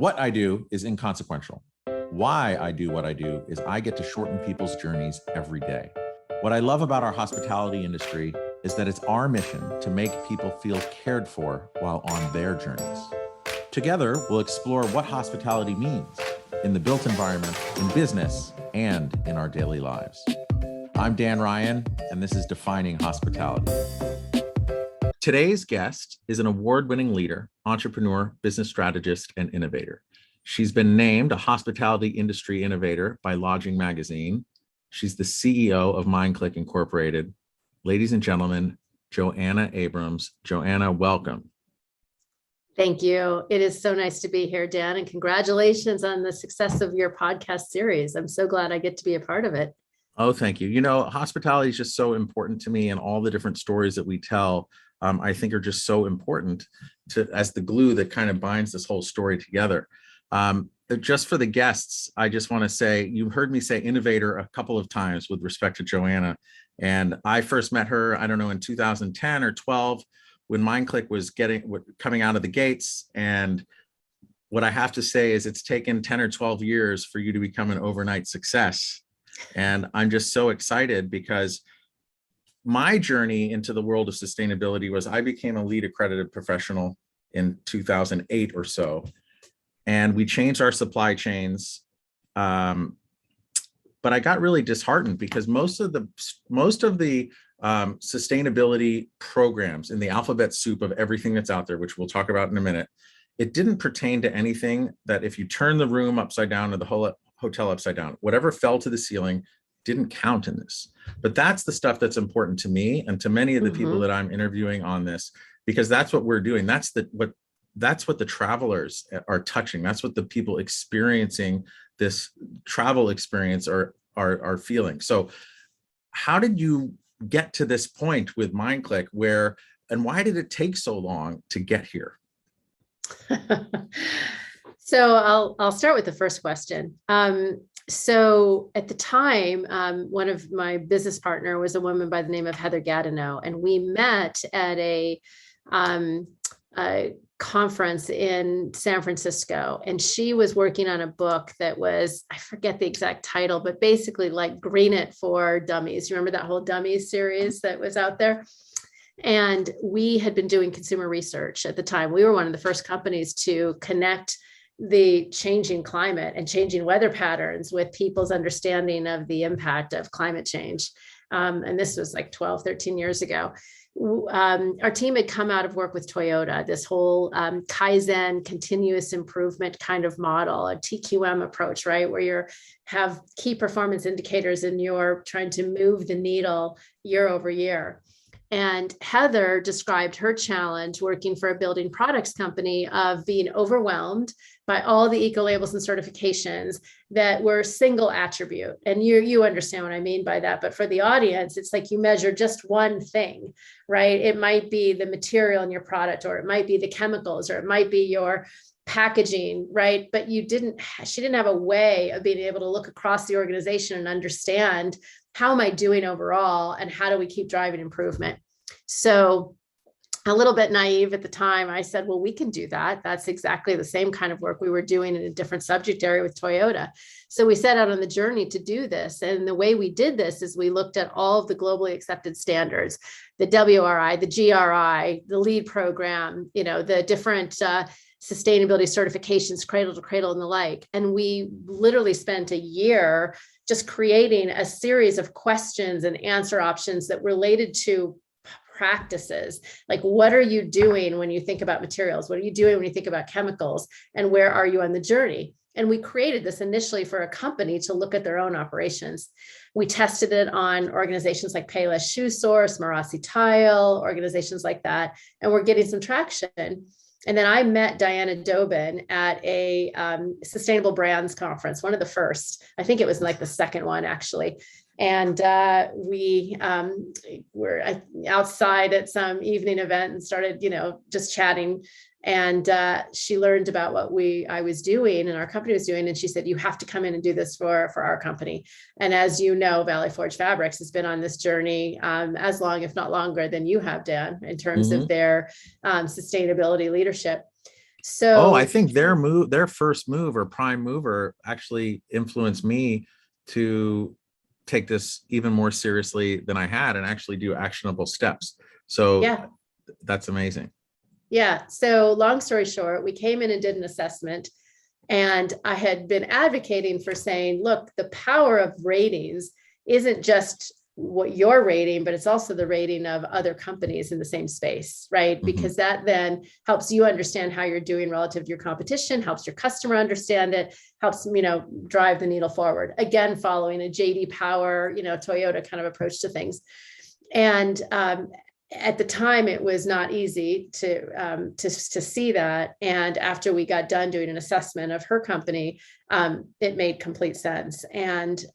What I do is inconsequential. Why I do what I do is I get to shorten people's journeys every day. What I love about our hospitality industry is that it's our mission to make people feel cared for while on their journeys. Together, we'll explore what hospitality means in the built environment, in business, and in our daily lives. I'm Dan Ryan, and this is Defining Hospitality. Today's guest is an award-winning leader, entrepreneur, business strategist, and innovator. She's been named a hospitality industry innovator by Lodging Magazine. She's the CEO of Mindclick Incorporated. Ladies and gentlemen, JoAnna Abrams. JoAnna, welcome. Thank you. It is so nice to be here, Dan, and congratulations on the success of your podcast series. I'm so glad I get to be a part of it. Oh, thank you. You know, hospitality is just so important to me, and all the different stories that we tell, I think are just so important as the glue that kind of binds this whole story together. Just for the guests, I just want to say, you heard me say innovator a couple of times with respect to JoAnna. And I first met her, I don't know, in 2010 or 12, when Mindclick was coming out of the gates. And what I have to say is it's taken 10 or 12 years for you to become an overnight success. And I'm just so excited because my journey into the world of sustainability was I became a lead accredited professional in 2008 or so. And we changed our supply chains. But I got really disheartened because most of the sustainability programs in the alphabet soup of everything that's out there, which we'll talk about in a minute, it didn't pertain to anything that if you turn the room upside down or the whole hotel upside down, whatever fell to the ceiling didn't count in this. But that's the stuff that's important to me and to many of the people that I'm interviewing on this, because that's what we're doing. That's what the travelers are touching. That's what the people experiencing this travel experience are feeling. So how did you get to this point with Mindclick and why did it take so long to get here? So I'll start with the first question. So at the time, one of my business partner was a woman by the name of Heather Gatineau, and we met at a conference in San Francisco, and she was working on a book that was, I forget the exact title, but basically like Green It for Dummies. You remember that whole Dummies series that was out there? And we had been doing consumer research at the time. We were one of the first companies to connect the changing climate and changing weather patterns with people's understanding of the impact of climate change. And this was like 12, 13 years ago. Our team had come out of work with Toyota, this whole Kaizen continuous improvement kind of model, a TQM approach, right? Where you have key performance indicators and you're trying to move the needle year over year. And Heather described her challenge working for a building products company of being overwhelmed by all the eco labels and certifications that were single attribute. And you understand what I mean by that. But for the audience, it's like you measure just one thing, right? It might be the material in your product, or it might be the chemicals, or it might be your packaging, right? But she didn't have a way of being able to look across the organization and understand, how am I doing overall, and how do we keep driving improvement? So a little bit naive at the time, I said, well, we can do that. That's exactly the same kind of work we were doing in a different subject area with Toyota. So we set out on the journey to do this. And the way we did this is we looked at all of the globally accepted standards, the WRI, the GRI, the LEED program, the different sustainability certifications, cradle to cradle and the like. And we literally spent a year just creating a series of questions and answer options that related to practices. Like, what are you doing when you think about materials? What are you doing when you think about chemicals? And where are you on the journey? And we created this initially for a company to look at their own operations. We tested it on organizations like Payless Shoe Source, Marassi Tile, organizations like that, and we're getting some traction. And then I met Diana Dobin at a sustainable brands conference, one of the first. I think it was like the second one, actually. And we were outside at some evening event and started, just chatting. And she learned about what I was doing and our company was doing. And she said, you have to come in and do this for our company. And as you know, Valley Forge Fabrics has been on this journey as long, if not longer than you have, Dan, in terms of their sustainability leadership. Oh, I So think their first move or prime mover actually influenced me to take this even more seriously than I had and actually do actionable steps. So yeah, that's amazing. yeah. So long story short, we came in and did an assessment. And I had been advocating for saying, look, the power of ratings isn't just what you're rating, but it's also the rating of other companies in the same space, right? Mhm. Because that then helps you understand how you're doing relative to your competition, helps your customer understand it, helps, drive the needle forward. Again, following a JD Power, Toyota kind of approach to things. And at the time, it was not easy to see that. And after we got done doing an assessment of her company, it made complete sense. And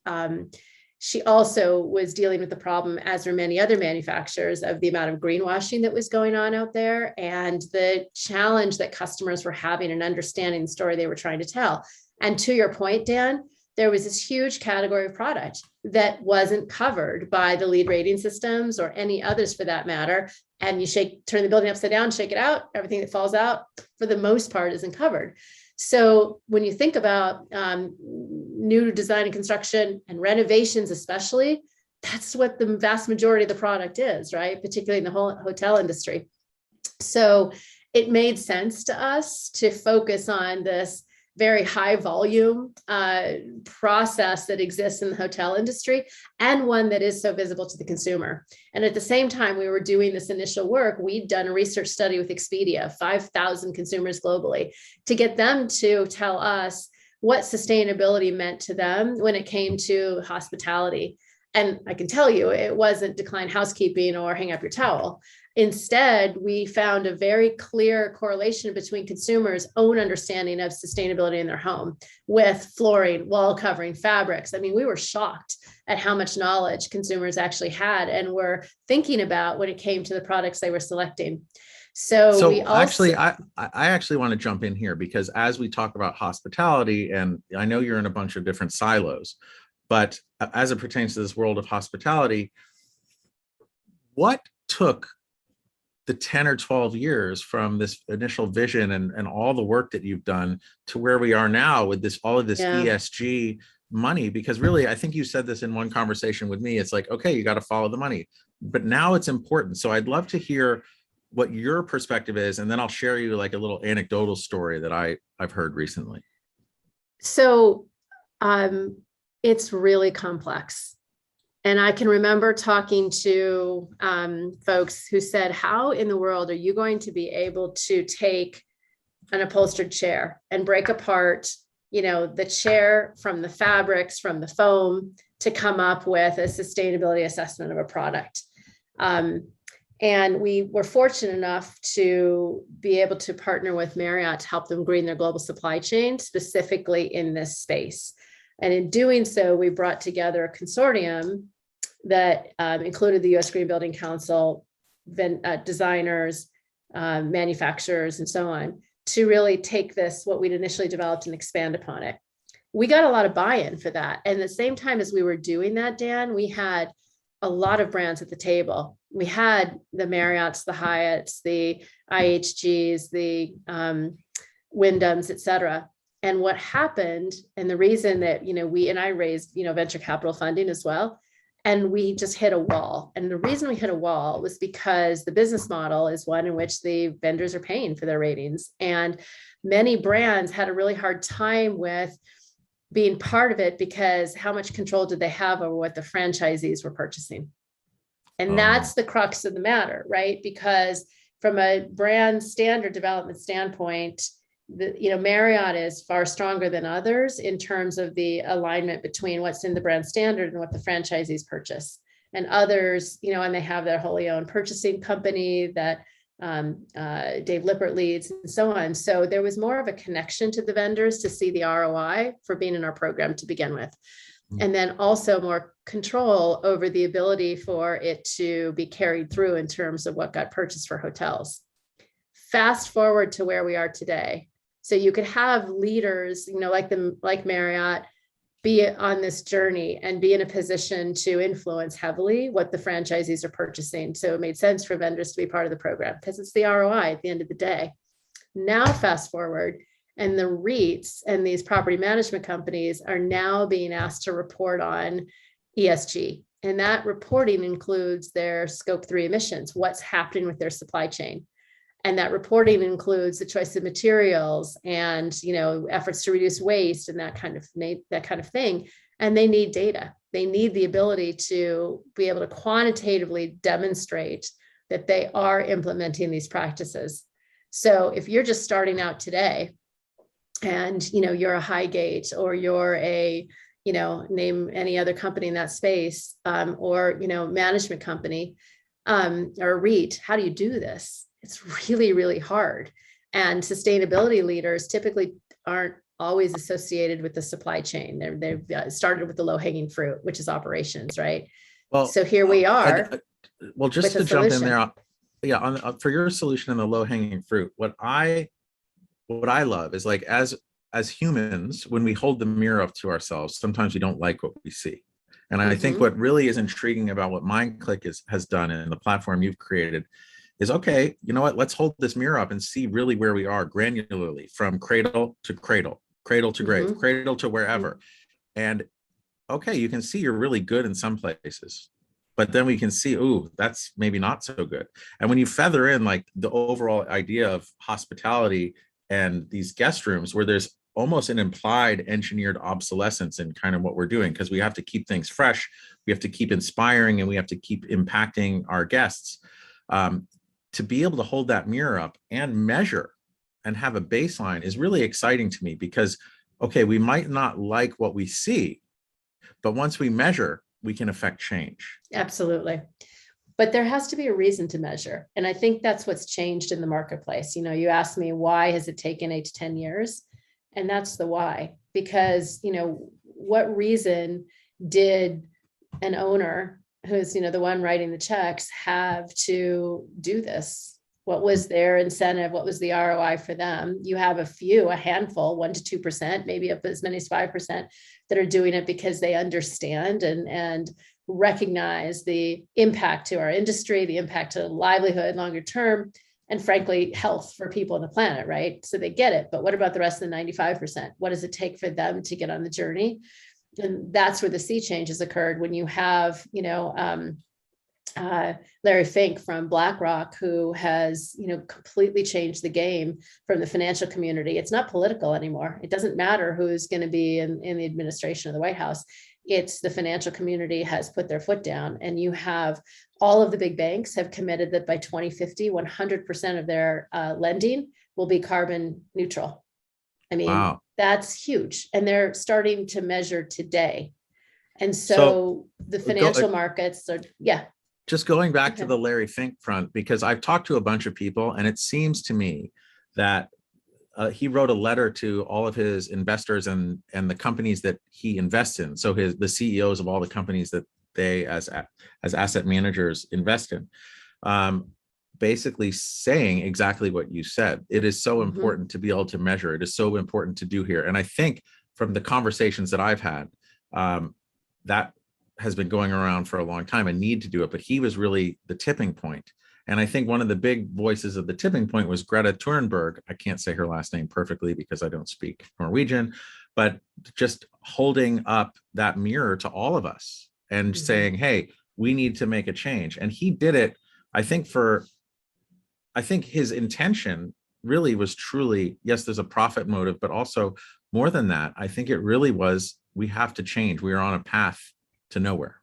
she also was dealing with the problem, as were many other manufacturers, of the amount of greenwashing that was going on out there and the challenge that customers were having in understanding the story they were trying to tell. And to your point, Dan, there was this huge category of product that wasn't covered by the lead rating systems or any others for that matter. And you turn the building upside down, shake it out, everything that falls out for the most part isn't covered. So when you think about new design and construction and renovations, especially, that's what the vast majority of the product is, right? Particularly in the whole hotel industry. So it made sense to us to focus on this very high volume process that exists in the hotel industry, and one that is so visible to the consumer. And at the same time, we were doing this initial work. We'd done a research study with Expedia, 5,000 consumers globally, to get them to tell us what sustainability meant to them when it came to hospitality. And I can tell you, it wasn't decline housekeeping or hang up your towel. Instead, we found a very clear correlation between consumers' own understanding of sustainability in their home with flooring, wall covering, fabrics. I mean, we were shocked at how much knowledge consumers actually had and were thinking about when it came to the products they were selecting. So we also actually, I actually want to jump in here, because as we talk about hospitality, and I know you're in a bunch of different silos, but as it pertains to this world of hospitality, what took the 10 or 12 years from this initial vision and all the work that you've done to where we are now with all of this ESG money? Because really, I think you said this in one conversation with me, it's like, okay, you got to follow the money, but now it's important. So I'd love to hear what your perspective is, and then I'll share you like a little anecdotal story that I've heard recently. So it's really complex. And I can remember talking to folks who said, how in the world are you going to be able to take an upholstered chair and break apart, the chair from the fabrics, from the foam, to come up with a sustainability assessment of a product? And we were fortunate enough to be able to partner with Marriott to help them green their global supply chain, specifically in this space. And in doing so, we brought together a consortium that included the U.S. Green Building Council, designers, manufacturers, and so on, to really take this, what we'd initially developed, and expand upon it. We got a lot of buy-in for that. And at the same time as we were doing that, Dan, we had a lot of brands at the table. We had the Marriotts, the Hyatts, the IHGs, the Wyndhams, et cetera. And what happened, and the reason that, we and I raised, venture capital funding as well, and we just hit a wall. And the reason we hit a wall was because the business model is one in which the vendors are paying for their ratings. And many brands had a really hard time with being part of it, because how much control did they have over what the franchisees were purchasing? And that's the crux of the matter, right? Because from a brand standard development standpoint, Marriott is far stronger than others in terms of the alignment between what's in the brand standard and what the franchisees purchase. And others, and they have their wholly owned purchasing company that Dave Lippert leads, and so on. So there was more of a connection to the vendors to see the ROI for being in our program to begin with. And then also more control over the ability for it to be carried through in terms of what got purchased for hotels. Fast forward to where we are today. So you could have leaders, like Marriott, be on this journey and be in a position to influence heavily what the franchisees are purchasing. So it made sense for vendors to be part of the program because it's the ROI at the end of the day. Now, fast forward, and the REITs and these property management companies are now being asked to report on ESG. And that reporting includes their scope 3 emissions, what's happening with their supply chain. And that reporting includes the choice of materials and, efforts to reduce waste and that kind of thing. And they need data. They need the ability to be able to quantitatively demonstrate that they are implementing these practices. So if you're just starting out today and, you're a Highgate or you're a, name any other company in that space, or, management company, or a REIT, how do you do this? It's really, really hard. And sustainability leaders typically aren't always associated with the supply chain. They've started with the low-hanging fruit, which is operations, right? Well, so here we are. Well, just to jump in there, yeah, for your solution in the low-hanging fruit, what I love is, like, as humans, when we hold the mirror up to ourselves, sometimes we don't like what we see. And I think what really is intriguing about what Mindclick has done and the platform you've created is, okay, you know what, let's hold this mirror up and see really where we are granularly, from cradle to cradle, cradle to grave, cradle to wherever. And okay, you can see you're really good in some places, but then we can see, ooh, that's maybe not so good. And when you feather in, like, the overall idea of hospitality and these guest rooms, where there's almost an implied engineered obsolescence in kind of what we're doing, because we have to keep things fresh, we have to keep inspiring, and we have to keep impacting our guests. To be able to hold that mirror up and measure and have a baseline is really exciting to me, because, okay, we might not like what we see, but once we measure, we can affect change. Absolutely. But there has to be a reason to measure. And I think that's what's changed in the marketplace. You asked me, why has it taken 8 to 10 years? And that's the why. Because, what reason did an owner who's, the one writing the checks have to do this? What was their incentive? What was the ROI for them? You have a handful, 1% to 2%, maybe up as many as 5%, that are doing it because they understand and recognize the impact to our industry, the impact to livelihood longer term, and frankly, health for people on the planet, right? So they get it. But what about the rest of the 95%? What does it take for them to get on the journey? And that's where the sea change has occurred, when you have, Larry Fink from BlackRock, who has, completely changed the game from the financial community. It's not political anymore. It doesn't matter who's going to be in the administration of the White House. It's the financial community has put their foot down, and you have all of the big banks have committed that by 2050, 100% of their lending will be carbon neutral. I mean, wow. That's huge. And they're starting to measure today. And so the financial markets are, Just going back to the Larry Fink front, because I've talked to a bunch of people, and it seems to me that he wrote a letter to all of his investors and the companies that he invests in. So the CEOs of all the companies that they as asset managers invest in, basically saying exactly what you said. It is so important to be able to measure. It is so important to do here. And I think from the conversations that I've had, that has been going around for a long time, and need to do it. But he was really the tipping point. And I think one of the big voices of the tipping point was Gretta Turnberg. I can't say her last name perfectly because I don't speak Norwegian, but just holding up that mirror to all of us and saying, hey, we need to make a change. And he did it, I think his intention really was truly, yes, there's a profit motive, but also more than that, I think it really was, we have to change. We are on a path to nowhere.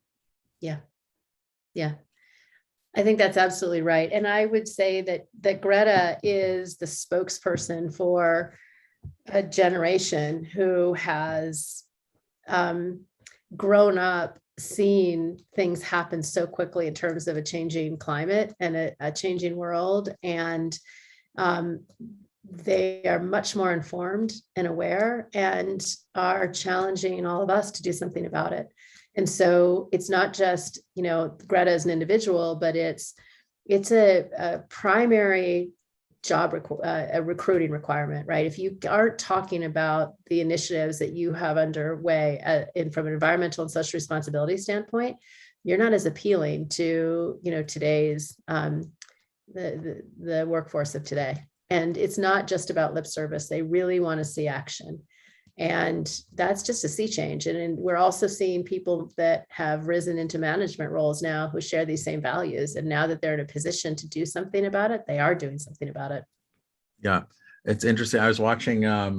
Yeah. I think that's absolutely right. And I would say that Gretta is the spokesperson for a generation who has grown up seeing things happen so quickly in terms of a changing climate and a changing world. And they are much more informed and aware, and are challenging all of us to do something about it. And so it's not just, Gretta as an individual, but it's a primary job, a recruiting requirement, right? If you aren't talking about the initiatives that you have underway from an environmental and social responsibility standpoint, you're not as appealing to, today's, the workforce of today. And it's not just about lip service. They really want to see action. And that's just a sea change. And we're also seeing people that have risen into management roles now who share these same values. And now that they're in a position to do something about it, they are doing something about it. Yeah, it's interesting. I was watching, I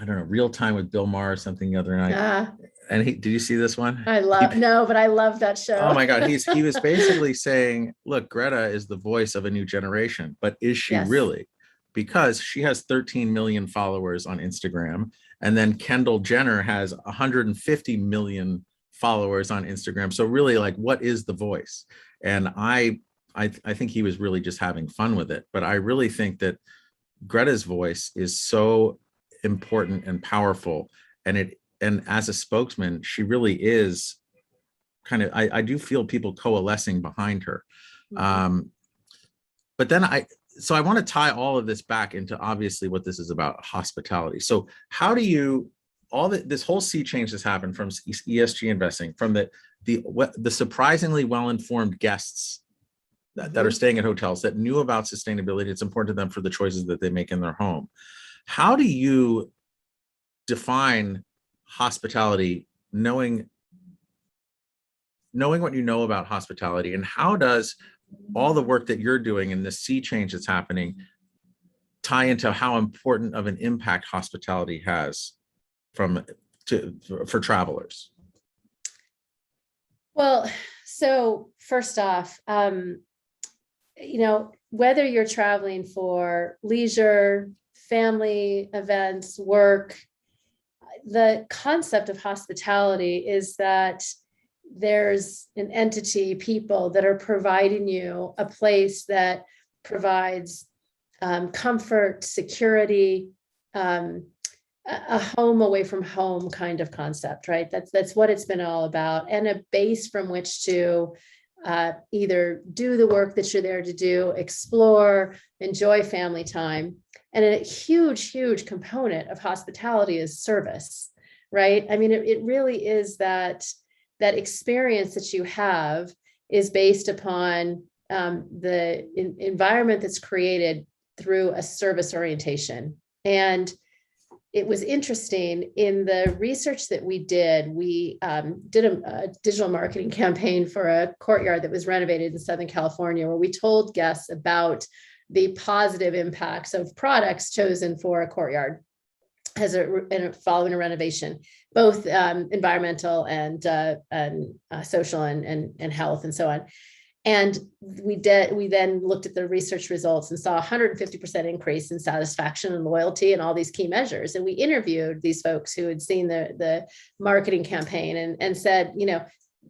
don't know, Real Time with Bill Maher or something the other night. And did you see this one? No, but I love that show. Oh my God. He was basically saying, look, Greta is the voice of a new generation, but is she really? Because she has 13 million followers on Instagram. And then Kendall Jenner has 150 million followers on Instagram. So really, like, what is the voice? And I think he was really just having fun with it. But I really think that Greta's voice is so important and powerful. And as a spokesman, she really is kind of, I do feel people coalescing behind her. But then I want to tie all of this back into obviously what this is about, hospitality. So how do you, this whole sea change has happened from ESG investing, from the surprisingly well-informed guests that are staying at hotels that knew about sustainability. It's important to them for the choices that they make in their home. How do you define hospitality, knowing what you know about hospitality, and how does all the work that you're doing and the sea change that's happening tie into how important of an impact hospitality has for travelers? Well, so first off, whether you're traveling for leisure, family events, work, the concept of hospitality is that there's an entity, people that are providing you a place that provides comfort, security, a home away from home kind of concept, right? That's what it's been all about, and a base from which to either do the work that you're there to do, explore, enjoy family time. And a huge, huge component of hospitality is service, right? I mean, it really is that experience that you have is based upon the environment that's created through a service orientation. And it was interesting in the research that we did did a digital marketing campaign for a courtyard that was renovated in Southern California, where we told guests about the positive impacts of products chosen for a courtyard following a renovation, both environmental and social and health and so on. And we then looked at the research results and saw 150% increase in satisfaction and loyalty and all these key measures. And we interviewed these folks who had seen the marketing campaign and said,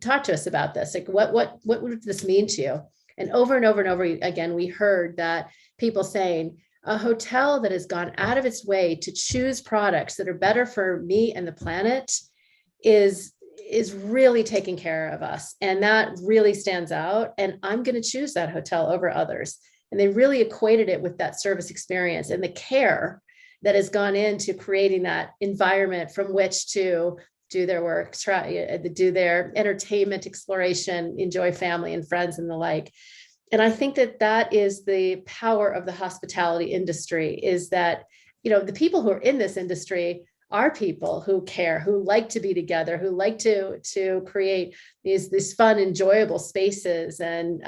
talk to us about this. Like, what would this mean to you? And over and over again, we heard that people saying, a hotel that has gone out of its way to choose products that are better for me and the planet is really taking care of us. And that really stands out. And I'm going to choose that hotel over others. And they really equated it with that service experience and the care that has gone into creating that environment from which to do their work, do their entertainment, exploration, enjoy family and friends and the like. And I think that is the power of the hospitality industry, is that, the people who are in this industry are people who care, who like to be together, who like to create these fun, enjoyable spaces and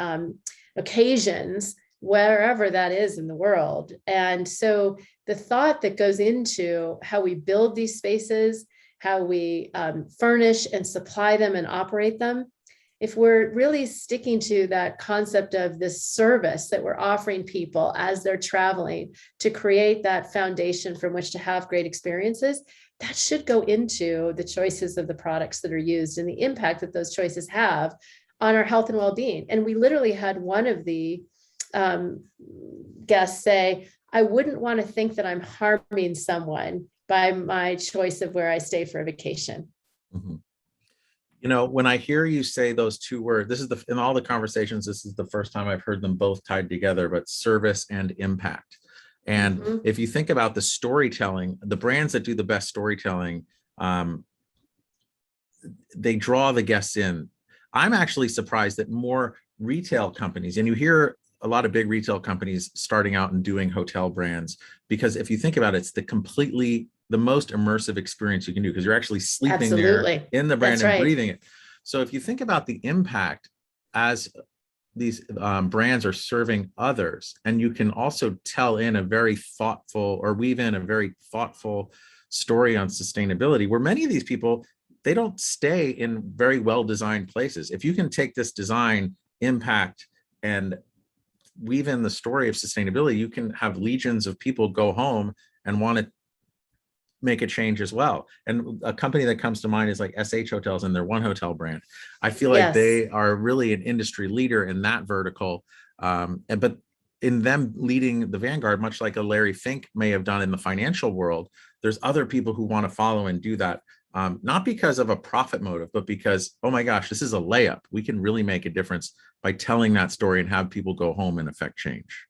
occasions wherever that is in the world. And so the thought that goes into how we build these spaces, how we furnish and supply them and operate them, if we're really sticking to that concept of this service that we're offering people as they're traveling to create that foundation from which to have great experiences, that should go into the choices of the products that are used and the impact that those choices have on our health and well-being. And we literally had one of the guests say, I wouldn't want to think that I'm harming someone by my choice of where I stay for a vacation. Mm-hmm. When I hear you say those two words, in all the conversations, this is the first time I've heard them both tied together, but service and impact. And if you think about the storytelling, the brands that do the best storytelling, they draw the guests in. I'm actually surprised that more retail companies, and you hear a lot of big retail companies starting out and doing hotel brands, because if you think about it, it's the most immersive experience you can do, because you're actually sleeping there in the brand and breathing it. So if you think about the impact as these brands are serving others, and you can also tell in a very thoughtful, or weave in a very thoughtful story on sustainability, where many of these people, they don't stay in very well-designed places. If you can take this design impact and weave in the story of sustainability, you can have legions of people go home and want to make a change as well. And a company that comes to mind is like SH Hotels and their One Hotel brand. I feel like they are really an industry leader in that vertical. But in them leading the vanguard, much like a Larry Fink may have done in the financial world, there's other people who want to follow and do that. Not because of a profit motive, but because, oh my gosh, this is a layup. We can really make a difference by telling that story and have people go home and affect change.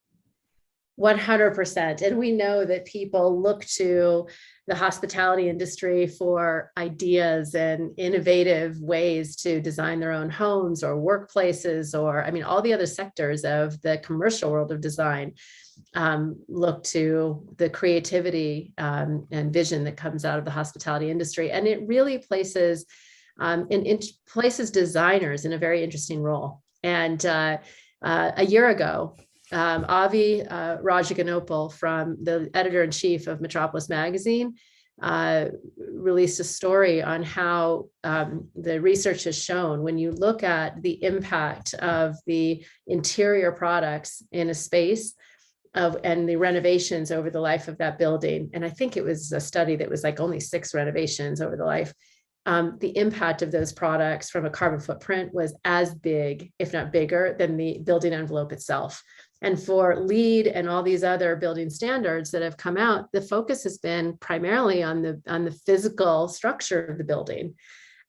100%. And we know that people look to the hospitality industry for ideas and innovative ways to design their own homes or workplaces, or, I mean, all the other sectors of the commercial world of design look to the creativity and vision that comes out of the hospitality industry. And it really places designers in a very interesting role. And a year ago, Avi Rajagopal, from the editor-in-chief of Metropolis Magazine, released a story on how the research has shown, when you look at the impact of the interior products in a space and the renovations over the life of that building, and I think it was a study that was like only 6 renovations over the life, the impact of those products from a carbon footprint was as big, if not bigger, than the building envelope itself. And for LEED and all these other building standards that have come out, the focus has been primarily on the physical structure of the building,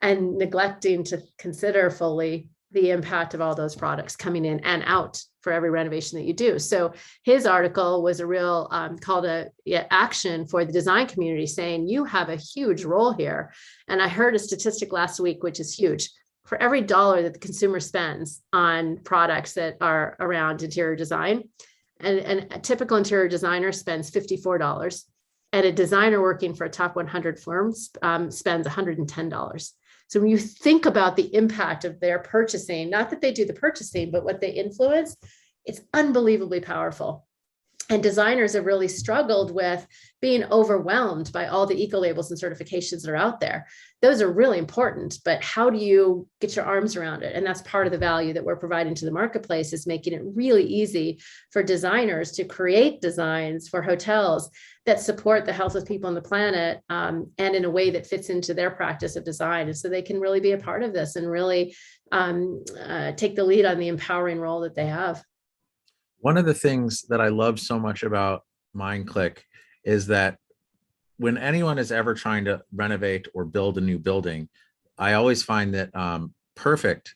and neglecting to consider fully the impact of all those products coming in and out for every renovation that you do. So his article was a real call to action for the design community, saying you have a huge role here. And I heard a statistic last week, which is huge. For every dollar that the consumer spends on products that are around interior design, and a typical interior designer spends $54, and a designer working for a top 100 firm spends $110. So when you think about the impact of their purchasing, not that they do the purchasing, but what they influence, it's unbelievably powerful. And designers have really struggled with being overwhelmed by all the eco labels and certifications that are out there. Those are really important, but how do you get your arms around it? And that's part of the value that we're providing to the marketplace, is making it really easy for designers to create designs for hotels that support the health of people on the planet, and in a way that fits into their practice of design. And so they can really be a part of this and really take the lead on the empowering role that they have. One of the things that I love so much about Mindclick is that when anyone is ever trying to renovate or build a new building, I always find that perfect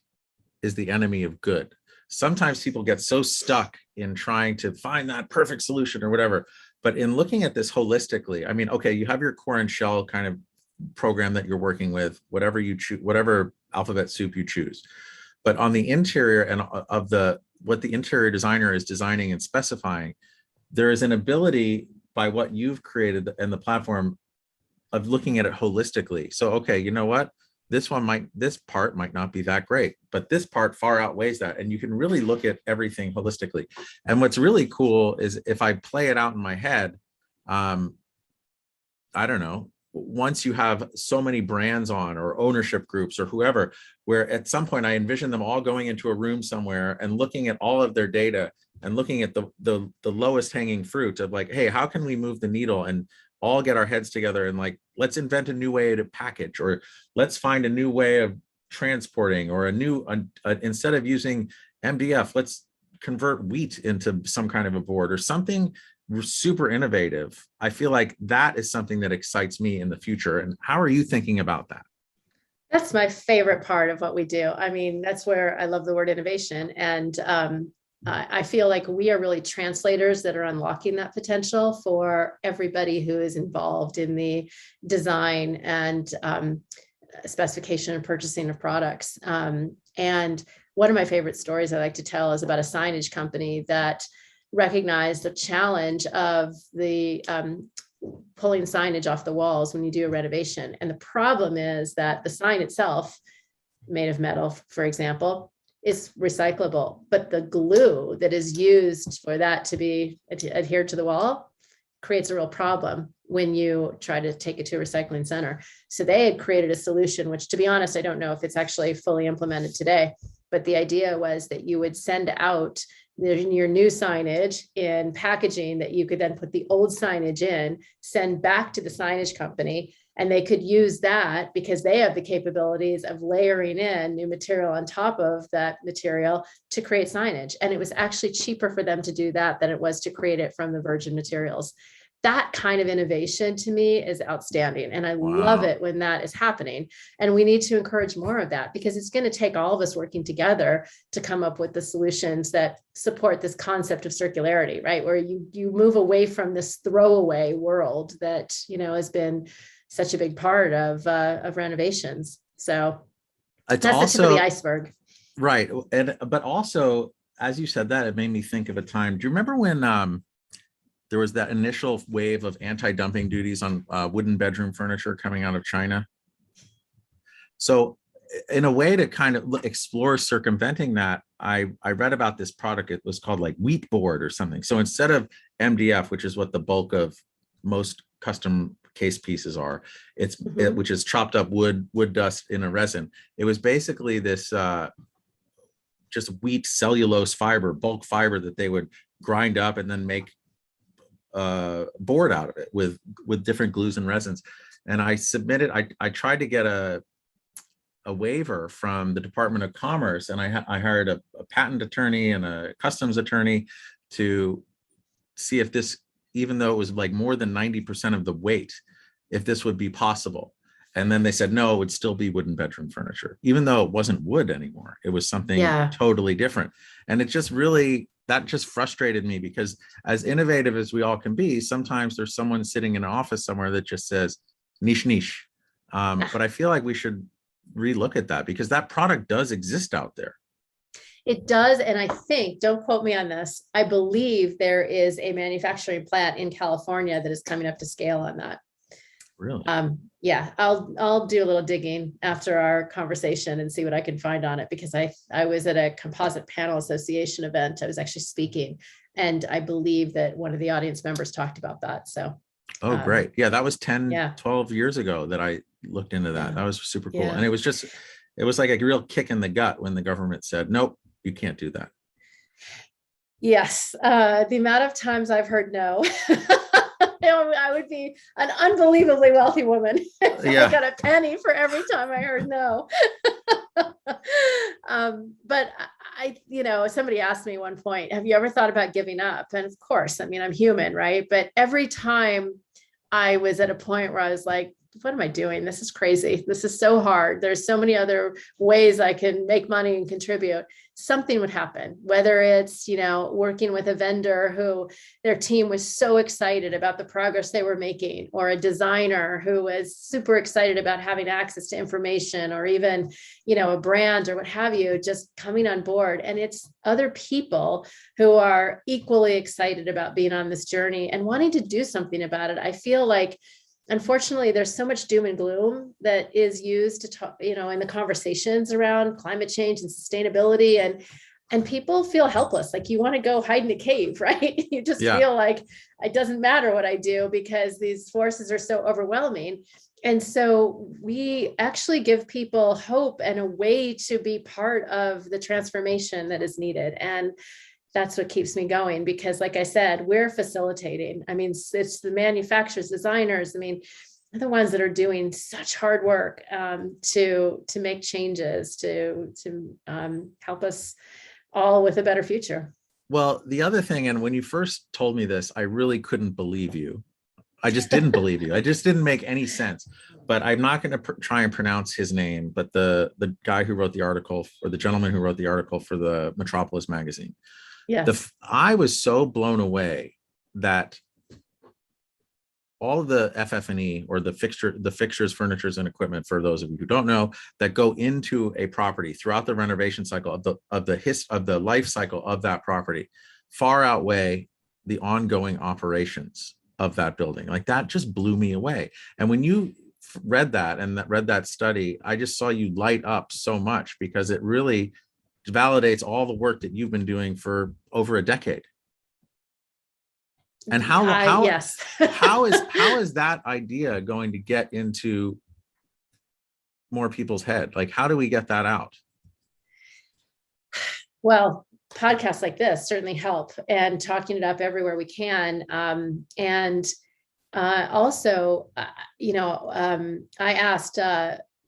is the enemy of good. Sometimes people get so stuck in trying to find that perfect solution or whatever. But in looking at this holistically, I mean, okay, you have your core and shell kind of program that you're working with, whatever you choose, whatever alphabet soup you choose. But on the interior and of what the interior designer is designing and specifying, there is an ability by what you've created and the platform of looking at it holistically. So, okay, you know what? This part might not be that great, but this part far outweighs that. And you can really look at everything holistically. And what's really cool is if I play it out in my head, I don't know, once you have so many brands on, or ownership groups or whoever, where at some point I envision them all going into a room somewhere and looking at all of their data and looking at the lowest hanging fruit of like, hey, how can we move the needle and all get our heads together and like, let's invent a new way to package, or let's find a new way of transporting, or instead of using MDF, let's convert wheat into some kind of a board or something super innovative. I feel like that is something that excites me in the future. And how are you thinking about that? That's my favorite part of what we do. I mean, that's where I love the word innovation. And I feel like we are really translators that are unlocking that potential for everybody who is involved in the design and specification and purchasing of products. And one of my favorite stories I like to tell is about a signage company that recognized the challenge of the pulling signage off the walls when you do a renovation. And the problem is that the sign itself, made of metal, for example, is recyclable, but the glue that is used for that to be adhered to the wall creates a real problem when you try to take it to a recycling center. So they had created a solution, which, to be honest, I don't know if it's actually fully implemented today, but the idea was that you would send out your new signage in packaging that you could then put the old signage in, send back to the signage company, and they could use that because they have the capabilities of layering in new material on top of that material to create signage. And it was actually cheaper for them to do that than it was to create it from the virgin materials. That kind of innovation to me is outstanding. And I love it when that is happening. And we need to encourage more of that because it's going to take all of us working together to come up with the solutions that support this concept of circularity, right? Where you move away from this throwaway world that, has been such a big part of renovations. So it's that's also the tip of the iceberg. Right. But also, as you said that, it made me think of a time. Do you remember when there was that initial wave of anti-dumping duties on wooden bedroom furniture coming out of China? So in a way to kind of explore circumventing that, I read about this product. It was called like wheat board or something. So instead of MDF, which is what the bulk of most custom case pieces are, which is chopped up wood dust in a resin. It was basically this just wheat cellulose fiber, bulk fiber that they would grind up and then make board out of it with different glues and resins. And I tried to get a waiver from the Department of Commerce, and I hired a patent attorney and a customs attorney to see if this, even though it was like more than 90% of the weight, if this would be possible. And then they said, no, it would still be wooden bedroom furniture, even though it wasn't wood anymore. It was something totally different. And it just really, that just frustrated me because as innovative as we all can be, sometimes there's someone sitting in an office somewhere that just says niche. But I feel like we should relook at that because that product does exist out there. It does. And I think, don't quote me on this, I believe there is a manufacturing plant in California that is coming up to scale on that. Really? Yeah, I'll do a little digging after our conversation and see what I can find on it, because I was at a Composite Panel Association event. I was actually speaking, and I believe that one of the audience members talked about that. So. Oh, great. Yeah, that was 10, yeah. 12 years ago that I looked into that. That was super cool. Yeah. And it was like a real kick in the gut when the government said, nope, you can't do that. Yes. The amount of times I've heard no. I would be an unbelievably wealthy woman. I got a penny for every time I heard no. But somebody asked me one point, have you ever thought about giving up? And of course, I mean, I'm human, right? But every time I was at a point where I was like, what am I doing? This is crazy. This is so hard. There's so many other ways I can make money and contribute. Something would happen, whether it's, working with a vendor who their team was so excited about the progress they were making, or a designer who was super excited about having access to information, or even, a brand or what have you, just coming on board. And it's other people who are equally excited about being on this journey and wanting to do something about it. I feel like, unfortunately, there's so much doom and gloom that is used to talk, in the conversations around climate change and sustainability, and people feel helpless. Like you want to go hide in a cave, right? You just feel like it doesn't matter what I do because these forces are so overwhelming. And so we actually give people hope and a way to be part of the transformation that is needed. And that's what keeps me going, because like I said, we're facilitating. I mean, it's the manufacturers, designers. I mean, they're the ones that are doing such hard work to make changes, to help us all with a better future. Well, the other thing, and when you first told me this, I really couldn't believe you. I just didn't believe you. I just didn't make any sense. But I'm not going to try and pronounce his name, but the guy who wrote the article, or the gentleman who wrote the article for the Metropolis Magazine. Yes. I was so blown away that all of the FF&E, or the fixtures, furnitures, and equipment, for those of you who don't know, that go into a property throughout the renovation cycle of the life cycle of that property, far outweigh the ongoing operations of that building. Like, that just blew me away. And when you read that study, I just saw you light up so much, because it really validates all the work that you've been doing for over a decade. And yes. how is that idea going to get into more people's head? Like, how do we get that out? Well, podcasts like this certainly help, and talking it up everywhere we can. Also, I asked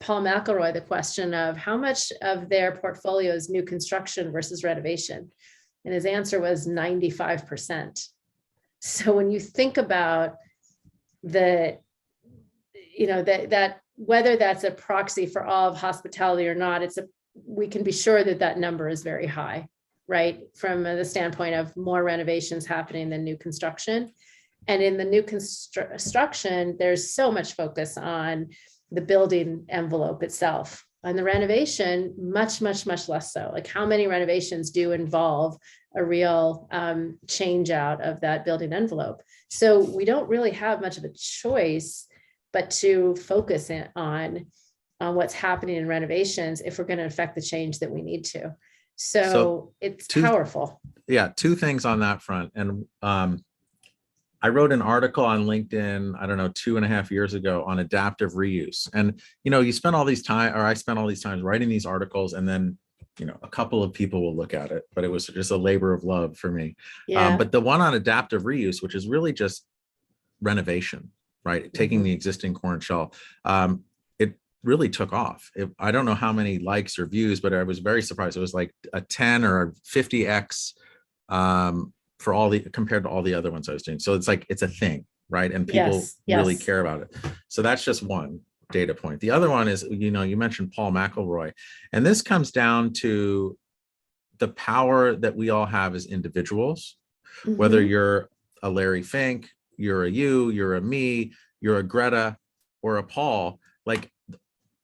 Paul McElroy the question of how much of their portfolio is new construction versus renovation. And his answer was 95%. So when you think about that whether that's a proxy for all of hospitality or not, we can be sure that number is very high, right? From the standpoint of more renovations happening than new construction. And in the new construction, there's so much focus on the building envelope itself. On the renovation, much, much, much less so. Like, how many renovations do involve a real change out of that building envelope? So we don't really have much of a choice but to focus on what's happening in renovations if we're going to affect the change that we need to. So it's powerful. Yeah, two things on that front. And I wrote an article on LinkedIn, I don't know, 2.5 years ago, on adaptive reuse. And, you spend all these time, or I spent all these times writing these articles, and then, a couple of people will look at it, but it was just a labor of love for me. Yeah. But the one on adaptive reuse, which is really just renovation, right? Taking the existing corn shell, it really took off. I don't know how many likes or views, but I was very surprised. It was like a 10 or a 50x for compared to all the other ones I was doing. So it's a thing, right? And people really care about it. So that's just one data point. The other one is, you mentioned Paul McElroy, and this comes down to the power that we all have as individuals, whether you're a Larry Fink, you're a me, you're a Greta, or a Paul. Like,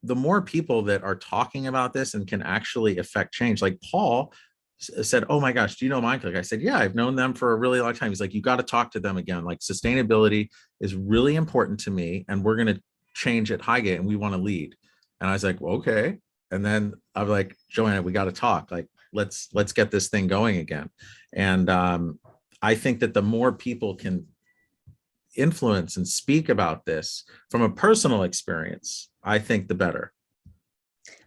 the more people that are talking about this and can actually affect change, like Paul said, "Oh my gosh, do you know Mindclick?" I said, "Yeah, I've known them for a really long time." He's like, "You got to talk to them again. Like, sustainability is really important to me, and we're going to change at Highgate, and we want to lead." And I was like, well, okay. And then I'm like, "JoAnna, we got to talk. Like, let's get this thing going again." And I think that the more people can influence and speak about this from a personal experience, I think the better.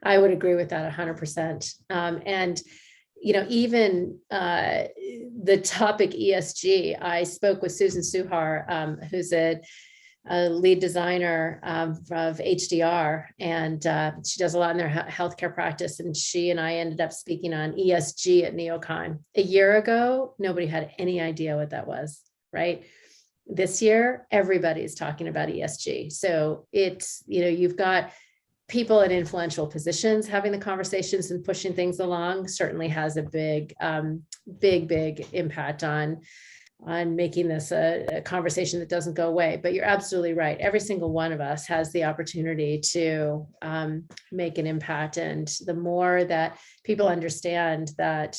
I would agree with that 100%. And even the topic ESG, I spoke with Susan Suhar, who's a lead designer of HDR, and she does a lot in their healthcare practice. And she and I ended up speaking on ESG at NeoCon. A year ago, nobody had any idea what that was, right? This year, everybody's talking about ESG. So it's, you've got people in influential positions having the conversations and pushing things along. Certainly has a big impact on making this a conversation that doesn't go away. But you're absolutely right. Every single one of us has the opportunity to make an impact. And the more that people understand that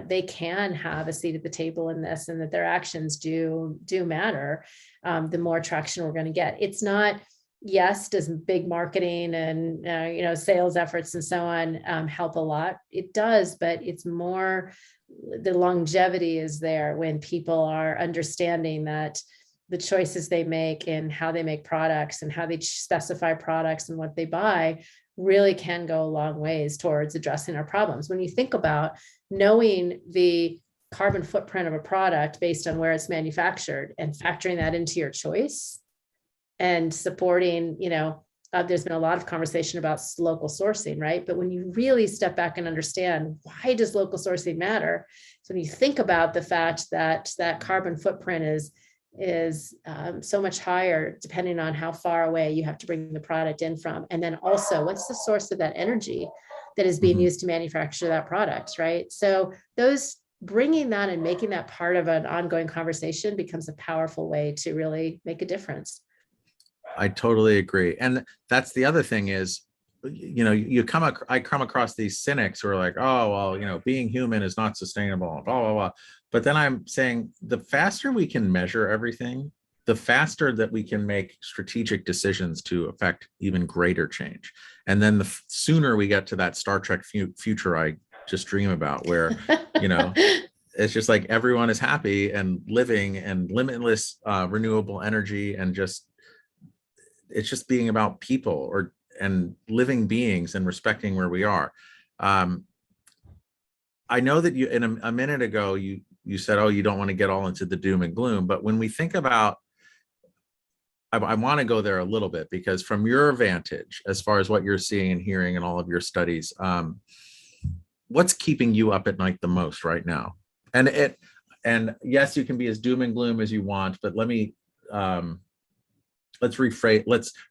they can have a seat at the table in this, and that their actions do matter, the more traction we're going to get. It's not, yes, does big marketing and sales efforts and so on help a lot? It does, but it's more, the longevity is there when people are understanding that the choices they make and how they make products and how they specify products and what they buy really can go a long ways towards addressing our problems. When you think about knowing the carbon footprint of a product based on where it's manufactured and factoring that into your choice and supporting, there's been a lot of conversation about local sourcing, right? But when you really step back and understand, why does local sourcing matter? So when you think about the fact that that carbon footprint is so much higher depending on how far away you have to bring the product in from, and then also what's the source of that energy that is being used to manufacture that product, right? So those bringing that and making that part of an ongoing conversation becomes a powerful way to really make a difference. I totally agree. And that's the other thing is, I come across these cynics who are like, oh, well, being human is not sustainable, blah, blah, blah. But then I'm saying the faster we can measure everything, the faster that we can make strategic decisions to affect even greater change. And then the sooner we get to that Star Trek future I just dream about, where, it's just like everyone is happy and living and limitless renewable energy, and it's just being about people and living beings and respecting where we are. I know that you, in a minute ago, you said, oh, you don't want to get all into the doom and gloom. But when we think about, I want to go there a little bit, because from your vantage, as far as what you're seeing and hearing in all of your studies, what's keeping you up at night the most right now? And yes, you can be as doom and gloom as you want, but let's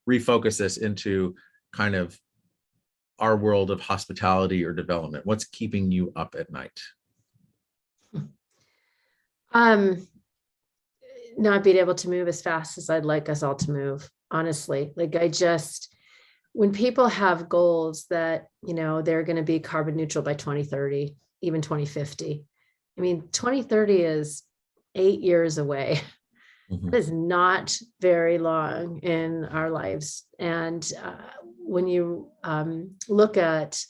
refocus this into kind of our world of hospitality or development. What's keeping you up at night? Not being able to move as fast as I'd like us all to move, honestly. Like, when people have goals that, they're going to be carbon neutral by 2030, even 2050. I mean, 2030 is 8 years away. Mm-hmm. That is not very long in our lives. And when you look at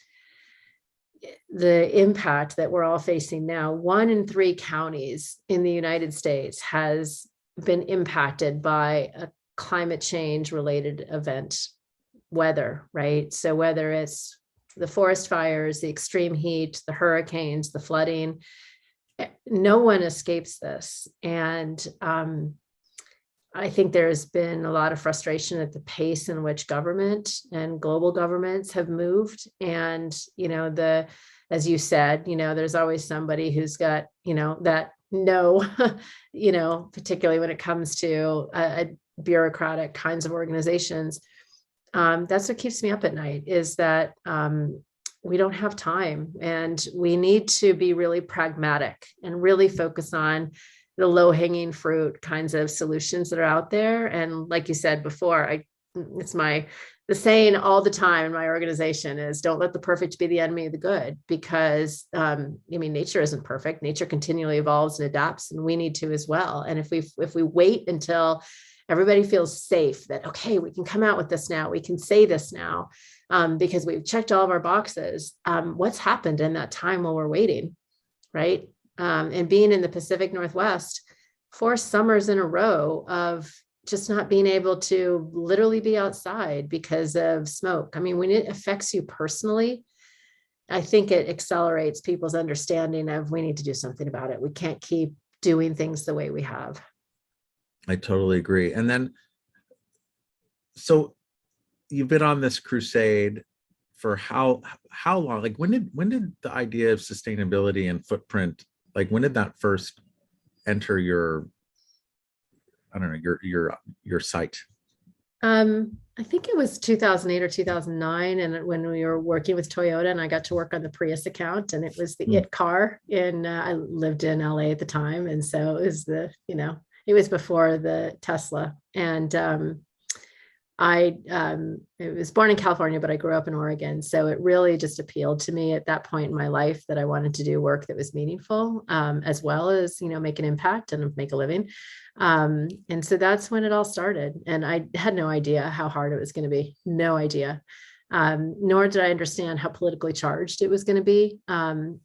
the impact that we're all facing now, 1 in 3 counties in the United States has been impacted by a climate change related event, weather, right? So whether it's the forest fires, the extreme heat, the hurricanes, the flooding, no one escapes this. And I think there's been a lot of frustration at the pace in which government and global governments have moved. And, as you said, there's always somebody who's got, that no, particularly when it comes to bureaucratic kinds of organizations. That's what keeps me up at night, is that we don't have time, and we need to be really pragmatic and really focus on the low-hanging fruit kinds of solutions that are out there. And like you said before, the saying all the time in my organization is, don't let the perfect be the enemy of the good, because nature isn't perfect. Nature continually evolves and adapts, and we need to as well. And if we wait until everybody feels safe that, okay, we can come out with this now, we can say this now, because we've checked all of our boxes, what's happened in that time while we're waiting, right? And being in the Pacific Northwest, 4 summers in a row of just not being able to literally be outside because of smoke. I mean, when it affects you personally, I think it accelerates people's understanding of, we need to do something about it. We can't keep doing things the way we have. I totally agree. And then, so you've been on this crusade for how long? Like, when did the idea of sustainability and footprint, like, when did that first enter your site? I think it was 2008 or 2009. And when we were working with Toyota, and I got to work on the Prius account, and it was the it car I lived in LA at the time. And so it was it was before the Tesla. And I was born in California, but I grew up in Oregon. So it really just appealed to me at that point in my life that I wanted to do work that was meaningful, as well as, make an impact and make a living. And so that's when it all started. And I had no idea how hard it was going to be. No idea. Nor did I understand how politically charged it was going to be. And,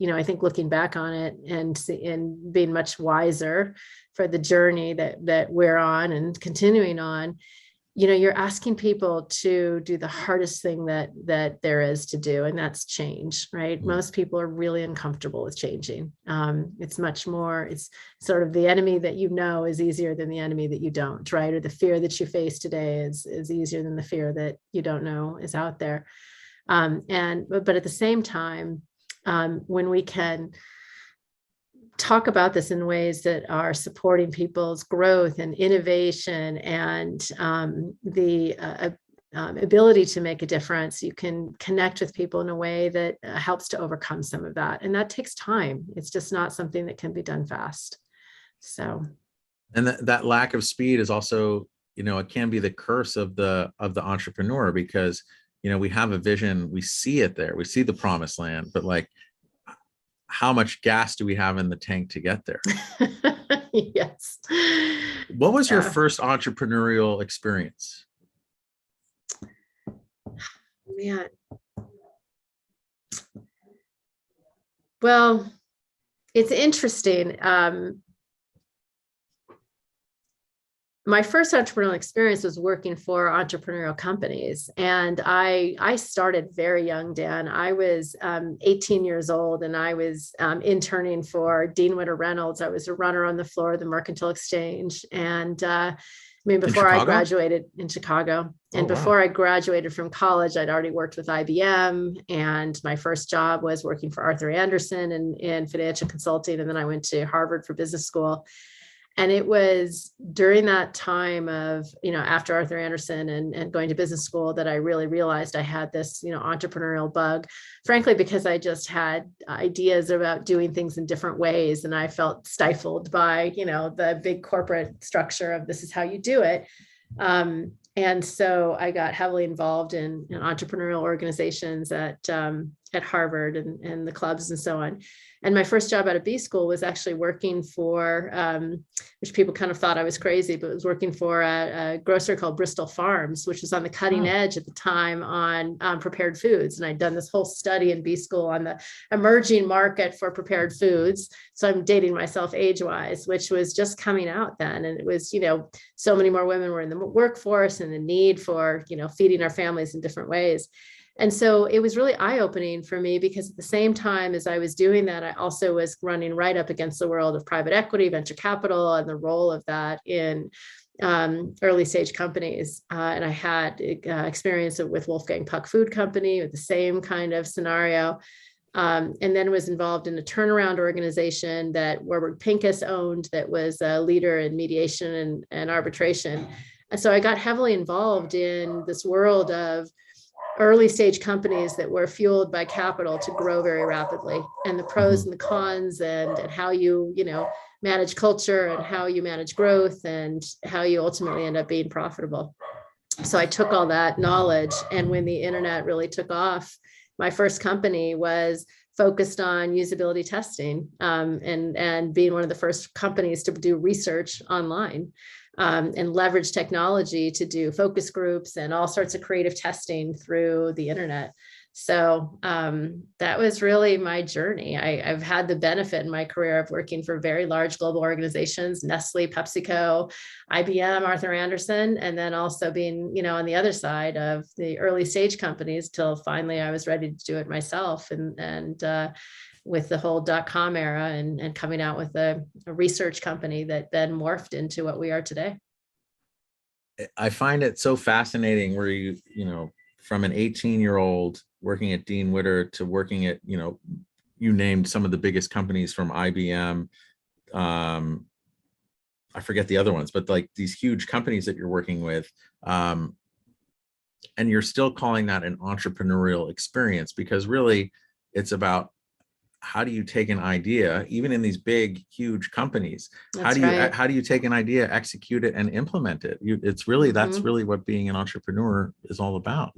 I think looking back on it and being much wiser for the journey that we're on and continuing on, you're asking people to do the hardest thing that there is to do, and that's change, right? Mm-hmm. Most people are really uncomfortable with changing. It's much more, it's sort of the enemy that is easier than the enemy that you don't, right? Or the fear that you face today is easier than the fear that you don't know is out there. But at the same time, when we can talk about this in ways that are supporting people's growth and innovation and the ability to make a difference, you can connect with people in a way that helps to overcome some of that. And that takes time. It's just not something that can be done fast. So. And that lack of speed is also, it can be the curse of the entrepreneur, because, we have a vision, we see it there, we see the promised land, but like, how much gas do we have in the tank to get there? Yes. What was your first entrepreneurial experience? Man. Well, it's interesting. My first entrepreneurial experience was working for entrepreneurial companies. And I started very young, Dan. I was 18 years old, and I was interning for Dean Witter Reynolds. I was a runner on the floor of the Mercantile Exchange. And before I graduated in Chicago, and before I graduated from college, I'd already worked with IBM. And my first job was working for Arthur Andersen in financial consulting. And then I went to Harvard for business school. And it was during that time of, after Arthur Andersen and going to business school, that I really realized I had this, entrepreneurial bug, frankly, because I just had ideas about doing things in different ways. And I felt stifled by, the big corporate structure of this is how you do it. And so I got heavily involved in entrepreneurial organizations at Harvard and the clubs and so on. And my first job out of B school was actually working for, which people kind of thought I was crazy, but it was working for a grocer called Bristol Farms, which was on the cutting edge at the time on prepared foods. And I'd done this whole study in B school on the emerging market for prepared foods. So I'm dating myself age-wise, which was just coming out then. And it was, so many more women were in the workforce, and the need for, feeding our families in different ways. And so it was really eye-opening for me, because at the same time as I was doing that, I also was running right up against the world of private equity, venture capital, and the role of that in early stage companies. And I had experience with Wolfgang Puck Food Company with the same kind of scenario. And then was involved in a turnaround organization that Warburg Pincus owned that was a leader in mediation and arbitration. And so I got heavily involved in this world of early stage companies that were fueled by capital to grow very rapidly, and the pros and the cons, and how you, manage culture, and how you manage growth, and how you ultimately end up being profitable. So I took all that knowledge, and when the internet really took off, my first company was focused on usability testing, and being one of the first companies to do research online. And leverage technology to do focus groups and all sorts of creative testing through the internet. So that was really my journey. I've had the benefit in my career of working for very large global organizations, Nestle, PepsiCo, IBM, Arthur Andersen, and then also being, on the other side of the early stage companies till finally I was ready to do it myself. And with the whole .com era and coming out with a research company that then morphed into what we are today. I find it so fascinating where from an 18-year-old working at Dean Witter to working at, you named some of the biggest companies from IBM. I forget the other ones, but like these huge companies that you're working with, and you're still calling that an entrepreneurial experience, because really it's about, how do you take an idea, even in these big, huge companies? How do you take an idea, execute it, and implement it? It's really, that's really what being an entrepreneur is all about.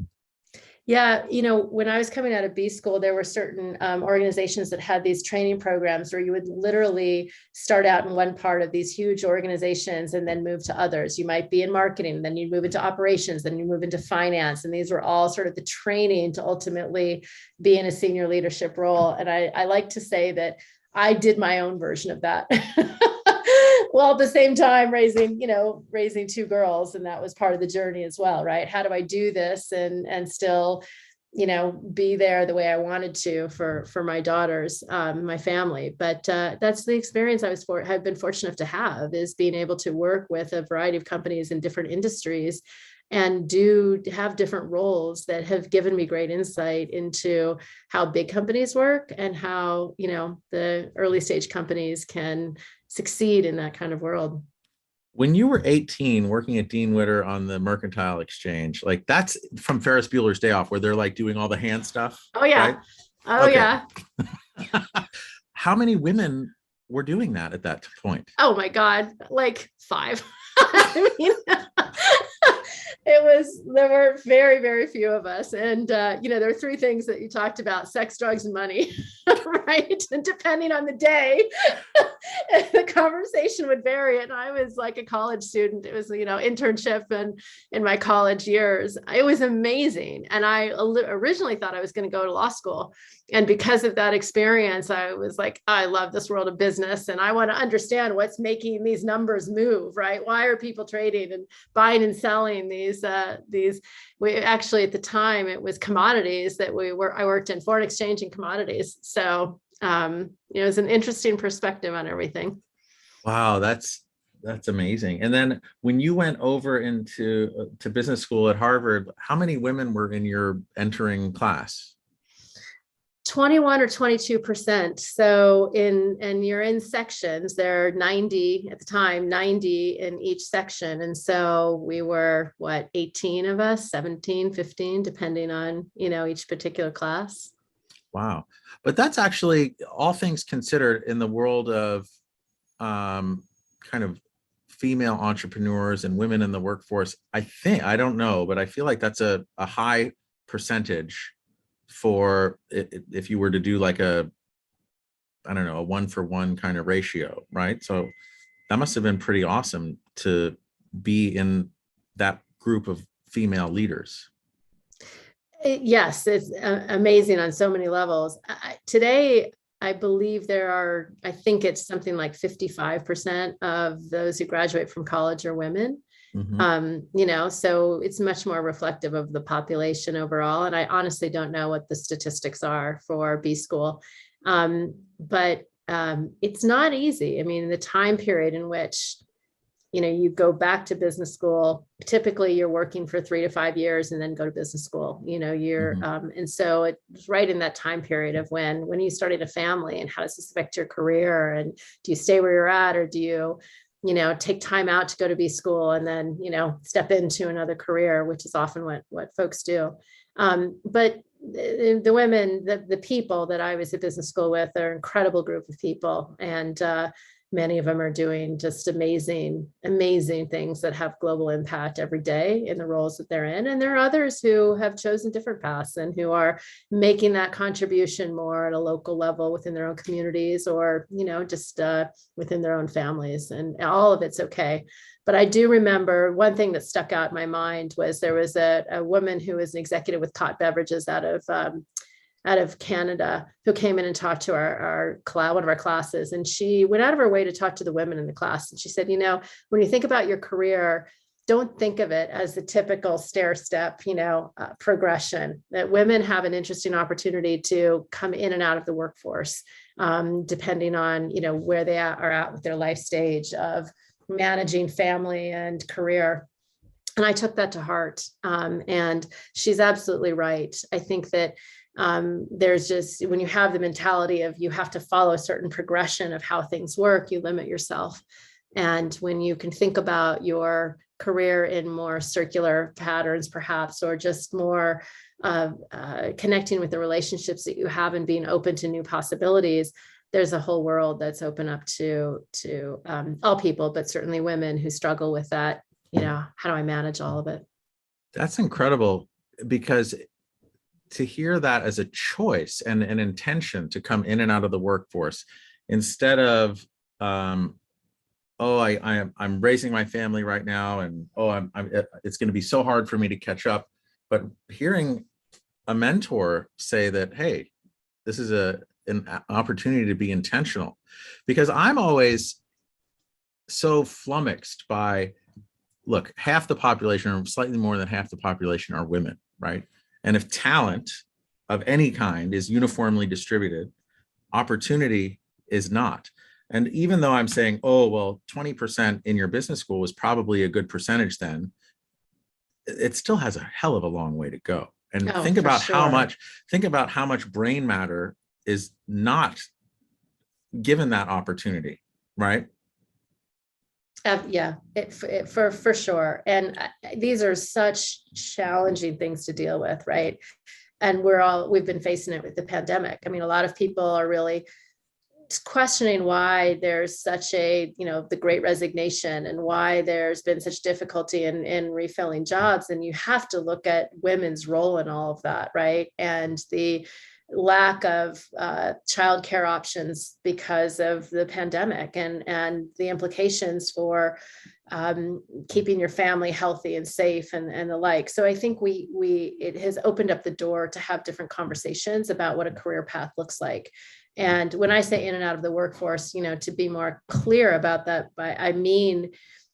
Yeah, when I was coming out of B school, there were certain organizations that had these training programs where you would literally start out in one part of these huge organizations and then move to others. You might be in marketing, then you move into operations, then you move into finance. And these were all sort of the training to ultimately be in a senior leadership role. And I like to say that I did my own version of that. Well, at the same time, raising two girls, and that was part of the journey as well, right? How do I do this and still, be there the way I wanted to for my daughters, my family? But that's the experience have been fortunate enough to have, is being able to work with a variety of companies in different industries and have different roles that have given me great insight into how big companies work and how, the early stage companies can succeed in that kind of world. When you were 18 working at Dean Witter on the Mercantile Exchange, like that's from Ferris Bueller's Day Off, where they're like doing all the hand stuff, Oh yeah. right? Oh Okay. yeah. How many women were doing that at that point? Oh my God, like five. I mean, there were very, very few of us. And, there are three things that you talked about: sex, drugs, and money, right? And depending on the day, the conversation would vary. And I was like a college student. It was, internship and in my college years. It was amazing. And I originally thought I was going to go to law school. And because of that experience, I was like, I love this world of business and I want to understand what's making these numbers move, right? Why are people trading and buying and selling these, we actually, at the time, it was commodities that I worked in, foreign exchange and commodities. So, it was an interesting perspective on everything. Wow, that's amazing. And then when you went over into to business school at Harvard, how many women were in your entering class? 21 or 22%. So and you're in sections, there are 90 at the time, 90 in each section. And so we were, 18 of us, 17, 15, depending on, each particular class. Wow. But that's actually, all things considered, in the world of kind of female entrepreneurs and women in the workforce, I don't know, but I feel like that's a high percentage for if you were to do like a 1-for-1 kind of ratio, right? So that must have been pretty awesome to be in that group of female leaders. Yes, it's amazing on so many levels. Today, I believe I think it's something like 55% of those who graduate from college are women. Mm-hmm. So it's much more reflective of the population overall. And I honestly don't know what the statistics are for B school. But it's not easy. I mean, the time period in which, you go back to business school, typically you're working for 3 to 5 years and then go to business school, mm-hmm. And so it's right in that time period of when you started a family, and how does this affect your career? And do you stay where you're at, or do you take time out to go to B school and then, step into another career, which is often what folks do. But the women, the people that I was at business school with are an incredible group of people. And many of them are doing just amazing, amazing things that have global impact every day in the roles that they're in. And there are others who have chosen different paths and who are making that contribution more at a local level within their own communities, or, just within their own families, and all of it's okay. But I do remember one thing that stuck out in my mind was there was a woman who was an executive with Cott Beverages out of Canada, who came in and talked to one of our classes. And she went out of her way to talk to the women in the class. And she said, when you think about your career, don't think of it as the typical stair step, progression. That women have an interesting opportunity to come in and out of the workforce, depending on, where they are at with their life stage of managing family and career. And I took that to heart. And she's absolutely right. I think that there's just, when you have the mentality of you have to follow a certain progression of how things work, you limit yourself. And when you can think about your career in more circular patterns, perhaps, or just more connecting with the relationships that you have and being open to new possibilities, there's a whole world that's open up to all people, but certainly women who struggle with that. How do I manage all of it? That's incredible, because to hear that as a choice and an intention to come in and out of the workforce, instead of I'm raising my family right now, and it's going to be so hard for me to catch up. But hearing a mentor say that, hey, this is an opportunity to be intentional, because I'm always so flummoxed by, look, half the population, or slightly more than half the population, are women, right? And if talent of any kind is uniformly distributed, opportunity is not. And even though I'm saying, 20% in your business school was probably a good percentage then, it still has a hell of a long way to go. And think about how much brain matter is not given that opportunity, right? Yeah, for sure. And these are such challenging things to deal with, right? And we've been facing it with the pandemic. I mean, a lot of people are really questioning why there's such the great resignation and why there's been such difficulty in refilling jobs. And you have to look at women's role in all of that, right? And the lack of childcare options because of the pandemic and the implications for keeping your family healthy and safe and the like. So I think it has opened up the door to have different conversations about what a career path looks like. And when I say in and out of the workforce, to be more clear about that, I mean,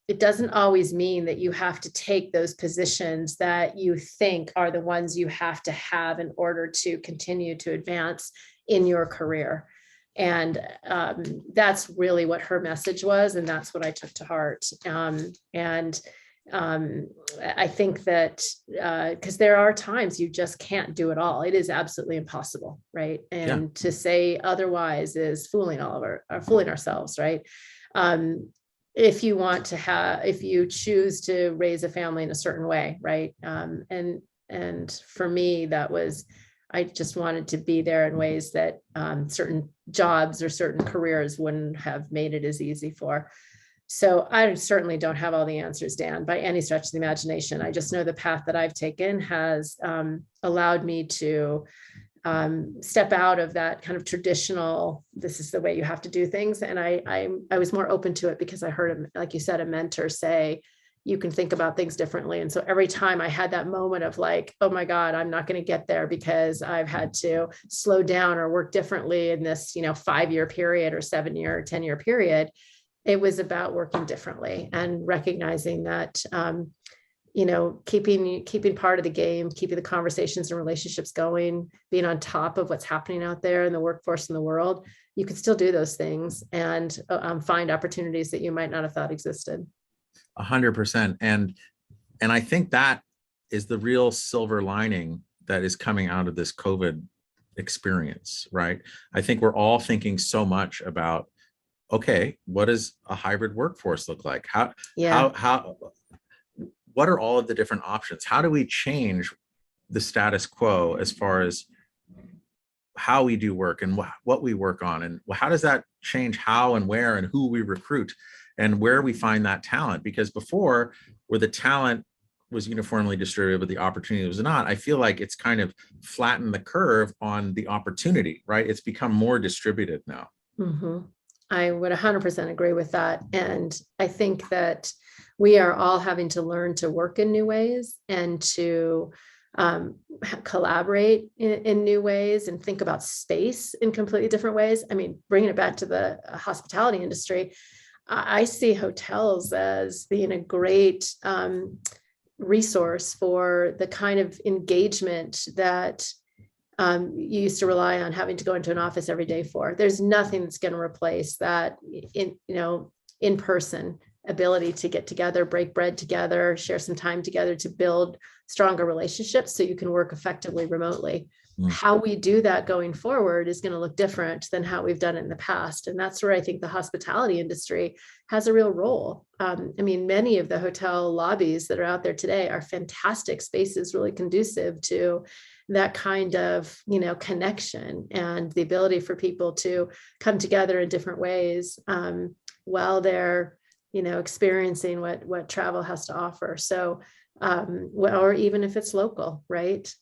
it doesn't always mean that you have to take those positions that you think are the ones you have to have in order to continue to advance in your career. And that's really what her message was. And that's what I took to heart. I think that because there are times you just can't do it all. It is absolutely impossible, right? And to say otherwise is fooling ourselves, right? If you choose to raise a family in a certain way, right? And for me, I just wanted to be there in ways that certain jobs or certain careers wouldn't have made it as easy for. So I certainly don't have all the answers, Dan, by any stretch of the imagination. I just know the path that I've taken has allowed me to step out of that kind of traditional, this is the way you have to do things. And I was more open to it because I heard, like you said, a mentor say, you can think about things differently. And so every time I had that moment of like, oh my God, I'm not going to get there because I've had to slow down or work differently in this, 5-year period or 7-year or 10-year period, it was about working differently and recognizing that, keeping part of the game, keeping the conversations and relationships going, being on top of what's happening out there in the workforce in the world, you can still do those things and find opportunities that you might not have thought existed. 100%. And I think that is the real silver lining that is coming out of this COVID experience, right? I think we're all thinking so much about, okay, what does a hybrid workforce look like? What are all of the different options? How do we change the status quo as far as how we do work and what we work on? And how does that change how and where and who we recruit and where we find that talent? Because before, where the talent was uniformly distributed, but the opportunity was not, I feel like it's kind of flattened the curve on the opportunity, right? It's become more distributed now. Mm-hmm. I would 100% agree with that. And I think that we are all having to learn to work in new ways and to collaborate in new ways and think about space in completely different ways. I mean, bringing it back to the hospitality industry, I see hotels as being a great resource for the kind of engagement that you used to rely on having to go into an office every day for. There's nothing that's going to replace that in person ability to get together, break bread together, share some time together to build stronger relationships so you can work effectively remotely. How we do that going forward is going to look different than how we've done it in the past. And that's where I think the hospitality industry has a real role. I mean, many of the hotel lobbies that are out there today are fantastic spaces, really conducive to that kind of, connection and the ability for people to come together in different ways while they're, experiencing what travel has to offer. So, or even if it's local, right?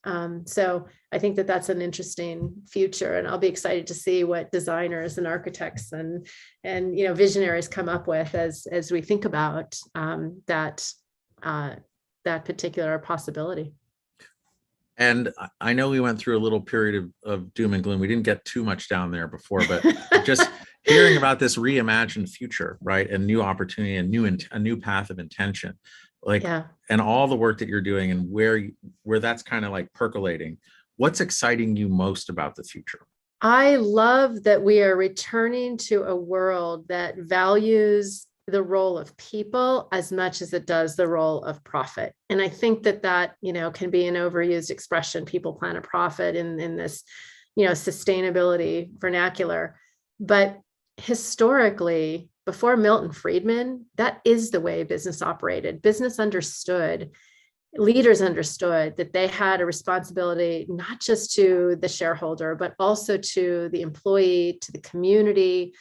So I think that that's an interesting future, and I'll be excited to see what designers and architects and visionaries come up with as we think about that particular possibility. And I know we went through a little period of doom and gloom. We didn't get too much down there before, but just hearing about this reimagined future, right? And new opportunity and a new path of intention, and all the work that you're doing and where that's kind of like percolating. What's exciting you most about the future? I love that we are returning to a world that values the role of people as much as it does the role of profit. And I think that can be an overused expression, people, planet, profit in this, sustainability vernacular. But historically, before Milton Friedman, that is the way business operated. Business understood, leaders understood that they had a responsibility, not just to the shareholder, but also to the employee, to the community,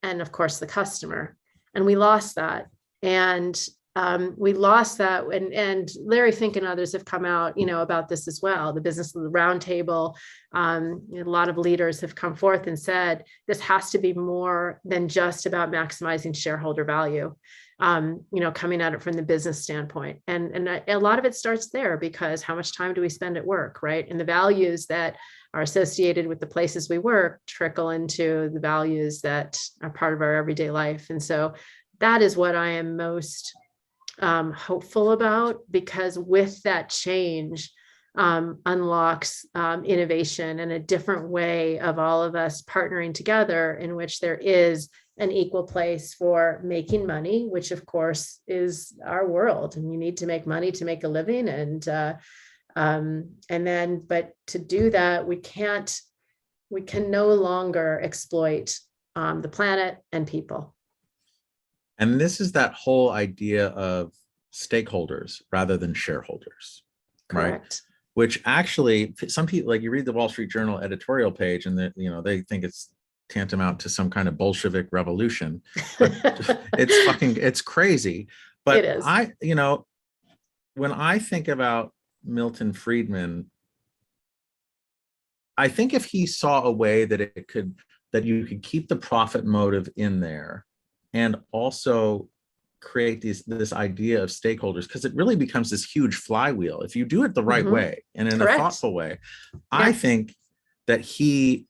and of course, the customer. And we lost that. And and Larry Fink and others have come out, about this as well. The Business of the Roundtable, a lot of leaders have come forth and said, this has to be more than just about maximizing shareholder value, coming at it from the business standpoint. And a lot of it starts there, because how much time do we spend at work, right? And the values that are associated with the places we work trickle into the values that are part of our everyday life. And so that is what I am most hopeful about, because with that change unlocks innovation and a different way of all of us partnering together, in which there is an equal place for making money, which of course is our world, and you need to make money to make a living. But to do that, we can no longer exploit the planet and people. And this is that whole idea of stakeholders rather than shareholders, Correct. Right? Which actually, some people, like, you read the Wall Street Journal editorial page, and they think it's tantamount to some kind of Bolshevik revolution. But it's crazy. But it is. When I think about Milton Friedman, I think if he saw a way that you could keep the profit motive in there, and also create this idea of stakeholders, because it really becomes this huge flywheel if you do it the right way and in Correct. a thoughtful way. Yeah. I think that he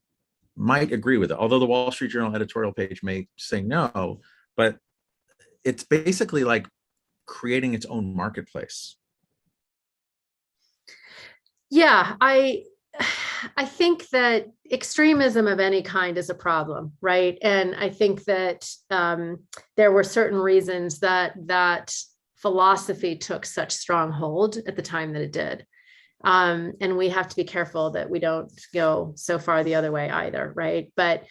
might agree with it, although the Wall Street Journal editorial page may say no, but it's basically like creating its own marketplace. Yeah, I think that extremism of any kind is a problem, right? And I think that there were certain reasons that philosophy took such strong hold at the time that it did. And we have to be careful that we don't go so far the other way either, right? But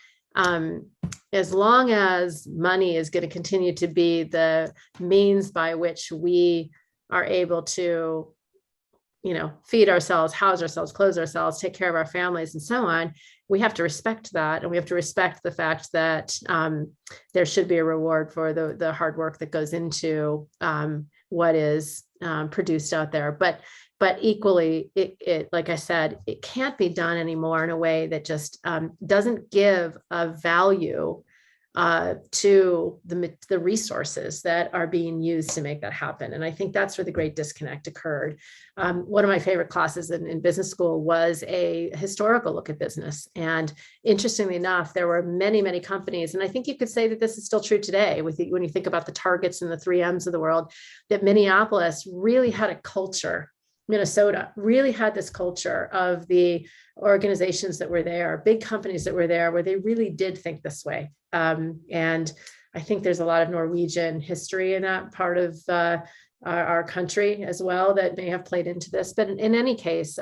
as long as money is going to continue to be the means by which we are able to feed ourselves, house ourselves, clothe ourselves, take care of our families, and so on, we have to respect that. And we have to respect the fact that there should be a reward for the hard work that goes into what is produced out there. But equally, it, like I said, it can't be done anymore in a way that just doesn't give a value to the resources that are being used to make that happen. And I think that's where the great disconnect occurred. One of my favorite classes in business school was a historical look at business. And interestingly enough, there were many, many companies, and I think you could say that this is still true today when you think about the Targets and the 3Ms of the world, that Minneapolis really had a culture. Minnesota really had this culture of the organizations that were there, big companies that were there, where they really did think this way. And I think there's a lot of Norwegian history in that part of our country as well that may have played into this. But in any case,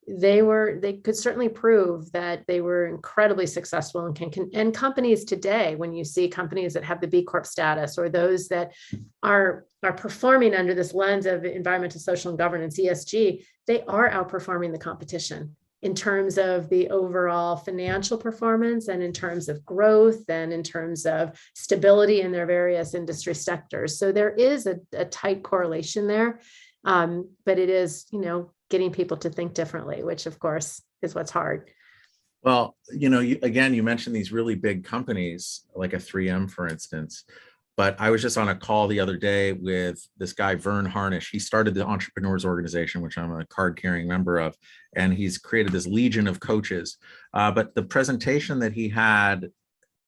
they could certainly prove that they were incredibly successful, and companies today, when you see companies that have the B Corp status, or those that are performing under this lens of environmental, social, and governance, ESG, they are outperforming the competition in terms of the overall financial performance, and in terms of growth, and in terms of stability in their various industry sectors. So there is a tight correlation there, but it is, getting people to think differently, which of course is what's hard. Well, you mentioned these really big companies like a 3M, for instance, but I was just on a call the other day with this guy, Vern Harnish. He started the Entrepreneurs Organization, which I'm a card-carrying member of, and he's created this legion of coaches. But the presentation that he had,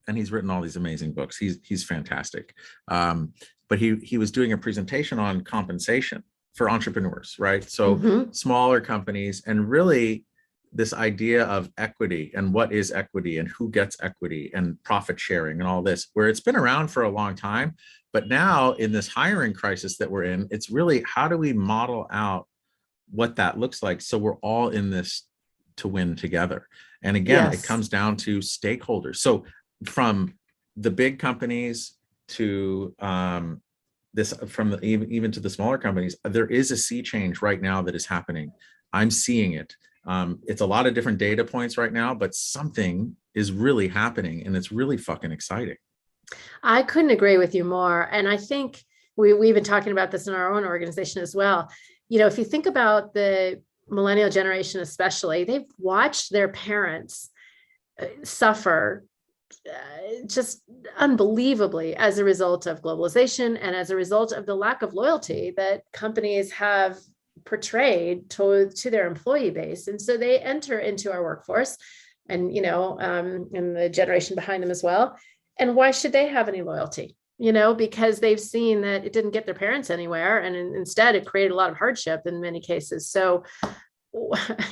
and he's written all these amazing books. He's fantastic. But he was doing a presentation on compensation for entrepreneurs, right? So smaller companies, and really this idea of equity, and what is equity, and who gets equity, and profit sharing, and all this, where it's been around for a long time. But now in this hiring crisis that we're in, it's really, how do we model out what that looks like, so we're all in this to win together? And again, It comes down to stakeholders. So from the big companies to this, from the, even to the smaller companies, there is a sea change right now that is happening. I'm seeing it. It's a lot of different data points right now, but something is really happening, and it's really fucking exciting. I couldn't agree with you more. And I think we've been talking about this in our own organization as well. You know, if you think about the millennial generation, especially, they've watched their parents suffer just unbelievably as a result of globalization and as a result of the lack of loyalty that companies have portrayed to their employee base. And so they enter into our workforce, and, you know, and the generation behind them as well. And why should they have any loyalty? You know, because they've seen that it didn't get their parents anywhere. And instead, it created a lot of hardship in many cases. So,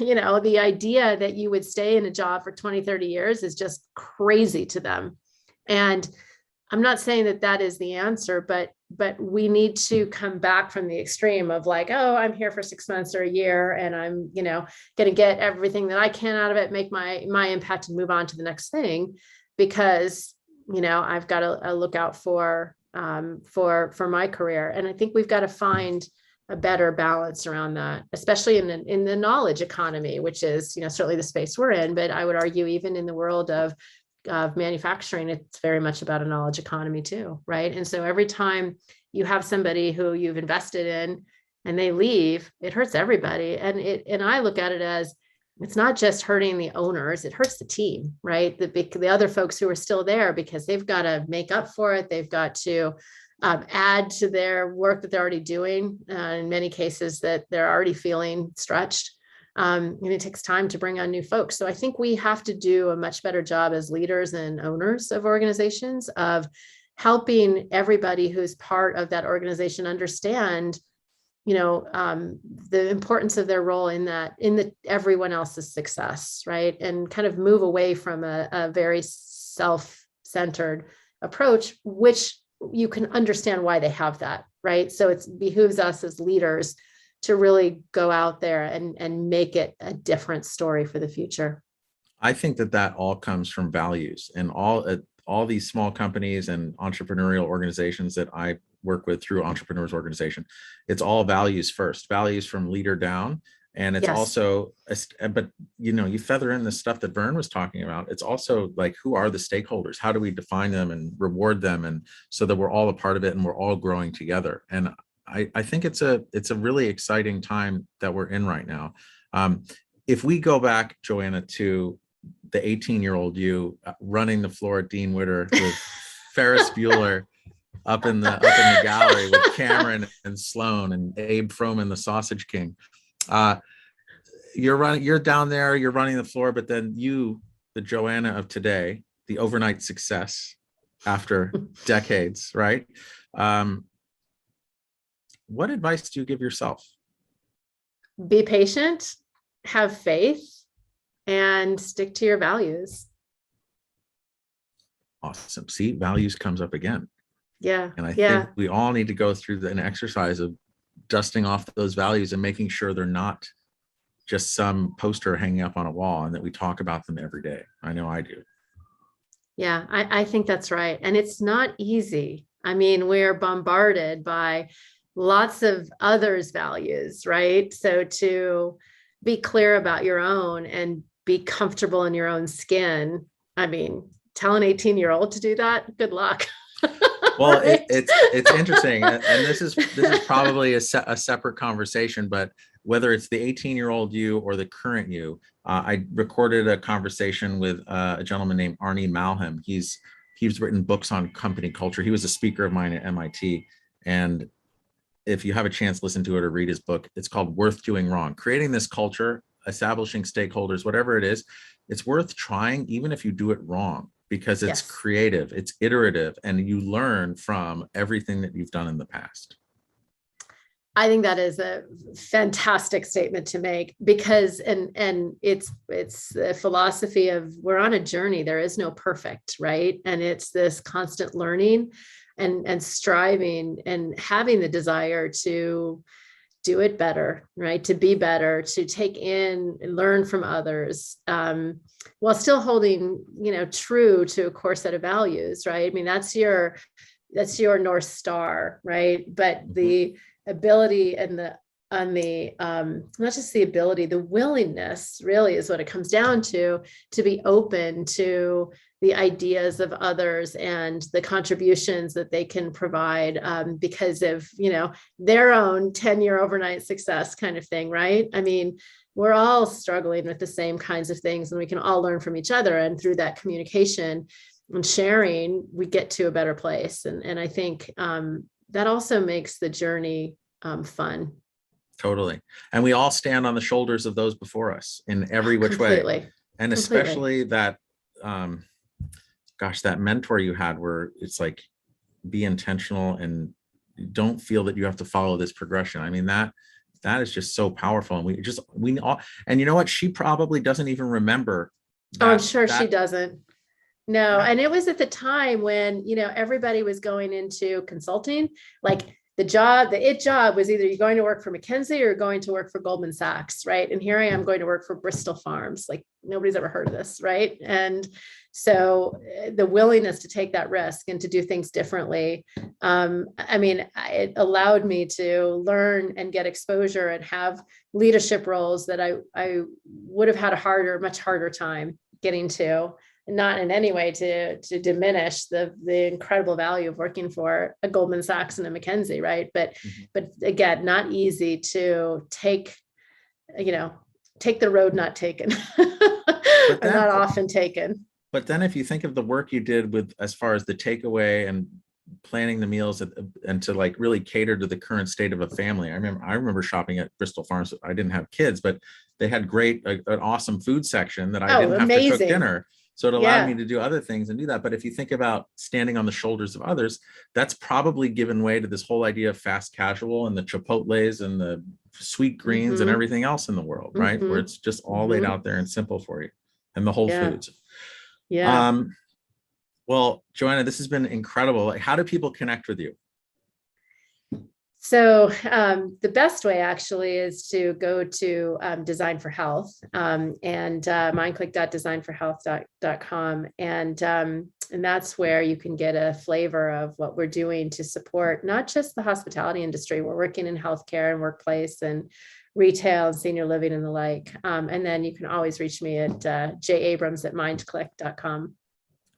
you know, the idea that you would stay in a job for 20, 30 years is just crazy to them. And I'm not saying that that is the answer, but we need to come back from the extreme of like, oh, I'm here for 6 months or a year, and I'm, you know, going to get everything that I can out of it, make my impact, and move on to the next thing, because, you know, I've got to look out for my career. And I think we've got to find a better balance around that, especially in the knowledge economy, which is, you know, certainly the space we're in. But I would argue even in the world of manufacturing, it's very much about a knowledge economy too, right? And so every time you have somebody who you've invested in and they leave, it hurts everybody. And I look at it as, it's not just hurting the owners, it hurts the team, right? The other folks who are still there, because they've got to make up for it. They've got to add to their work that they're already doing. In many cases that they're already feeling stretched. And it takes time to bring on new folks. So I think we have to do a much better job as leaders and owners of organizations of helping everybody who's part of that organization understand, you know, the importance of their role in everyone else's success, right? And kind of move away from a very self-centered approach, which you can understand why they have that, right? So it behooves us as leaders to really go out there and make it a different story for the future. I think that all comes from values, and all these small companies and entrepreneurial organizations that I work with through Entrepreneurs Organization, it's all values first, values from leader down. And it's also, but you know, you feather in the stuff that Vern was talking about. It's also like, who are the stakeholders? How do we define them and reward them? And so that we're all a part of it and we're all growing together. And I think it's a really exciting time that we're in right now. If we go back, JoAnna, to the 18-year-old you running the floor at Dean Witter with Ferris Bueller up in the gallery with Cameron and Sloan and Abe Froman, the Sausage King. You're down there, you're running the floor, but then you, the JoAnna of today, the overnight success after decades, right? What advice do you give yourself? Be patient, have faith, and stick to your values. Awesome. See, values comes up again. Yeah. And I think we all need to go through an exercise of dusting off those values and making sure they're not just some poster hanging up on a wall, and that we talk about them every day. I know I do. Yeah, I think that's right. And it's not easy. I mean, we're bombarded by lots of others' values, right? So to be clear about your own and be comfortable in your own skin. I mean, tell an 18-year-old to do that. Good luck. Well, right? it's interesting, and this is probably a separate conversation. But whether it's the 18-year-old you or the current you, I recorded a conversation with a gentleman named Arnie Mahlham. He's written books on company culture. He was a speaker of mine at MIT, and if you have a chance, listen to it or read his book. It's called Worth Doing Wrong. Creating this culture, establishing stakeholders, whatever it is, it's worth trying, even if you do it wrong, because it's creative, it's iterative, and you learn from everything that you've done in the past. I think that is a fantastic statement to make, because and it's the philosophy of, we're on a journey. There is no perfect, right? And it's this constant learning and striving and having the desire to do it better, right? To be better, to take in and learn from others, while still holding, true to a core set of values, right? I mean, that's your that's your North Star, right? But Mhm. the ability and not just the ability, the willingness really is what it comes down to be open to the ideas of others and the contributions that they can provide, because of, their own 10-year overnight success kind of thing, right? I mean, we're all struggling with the same kinds of things, and we can all learn from each other. And through that communication and sharing, we get to a better place. And I think that also makes the journey fun. Totally. And we all stand on the shoulders of those before us in every which way. Completely. And especially that, that mentor you had, where it's like, be intentional and don't feel that you have to follow this progression. I mean, that is just so powerful. And we all, and you know what? She probably doesn't even remember that. Oh, I'm sure she doesn't. No. And it was at the time when, everybody was going into consulting, like the job was either you're going to work for McKinsey or you're going to work for Goldman Sachs, right? And here I am going to work for Bristol Farms. Like, nobody's ever heard of this, right? And so the willingness to take that risk and to do things differently, it allowed me to learn and get exposure and have leadership roles that I would have had a much harder time getting to. Not in any way to diminish the incredible value of working for a Goldman Sachs and a McKinsey, right? But again, not easy to take the road not taken, or not often taken. But then if you think of the work you did with, as far as the takeaway and planning the meals and to like really cater to the current state of a family. I remember shopping at Bristol Farms. I didn't have kids, but they had an awesome food section that I didn't have to cook dinner. So it allowed me to do other things and do that. But if you think about standing on the shoulders of others, that's probably given way to this whole idea of fast casual and the Chipotles and the sweet greens and everything else in the world, right? Where it's just all laid out there and simple for you, and the whole foods. Yeah. Well, JoAnna, this has been incredible. How do people connect with you? So the best way actually is to go to Design for Health, and mindclick.designforhealth.com. And that's where you can get a flavor of what we're doing to support not just the hospitality industry. We're working in healthcare and workplace and retail and senior living and the like. And then you can always reach me at jabrams@mindclick.com.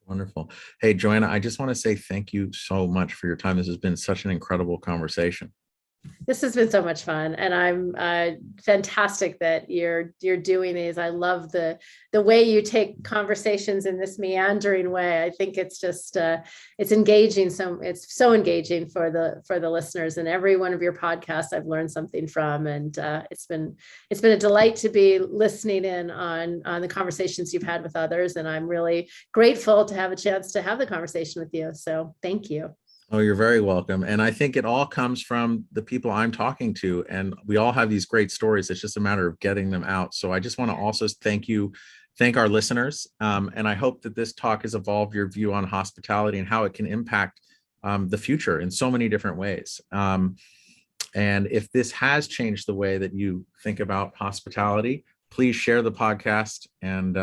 Wonderful. Hey, JoAnna, I just want to say thank you so much for your time. This has been such an incredible conversation. This has been so much fun, and I'm fantastic that you're doing these. I love the way you take conversations in this meandering way. I think it's just it's engaging. It's so engaging for the listeners, and every one of your podcasts I've learned something from, and it's been a delight to be listening in on the conversations you've had with others, and I'm really grateful to have a chance to have the conversation with you. So thank you. Oh, you're very welcome. And I think it all comes from the people I'm talking to, and we all have these great stories. It's just a matter of getting them out. So I just want to also thank our listeners. And I hope that this talk has evolved your view on hospitality and how it can impact the future in so many different ways. And if this has changed the way that you think about hospitality, please share the podcast. And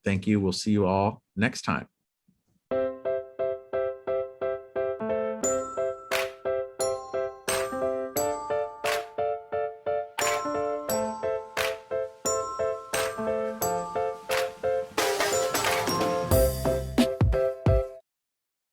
thank you. We'll see you all next time.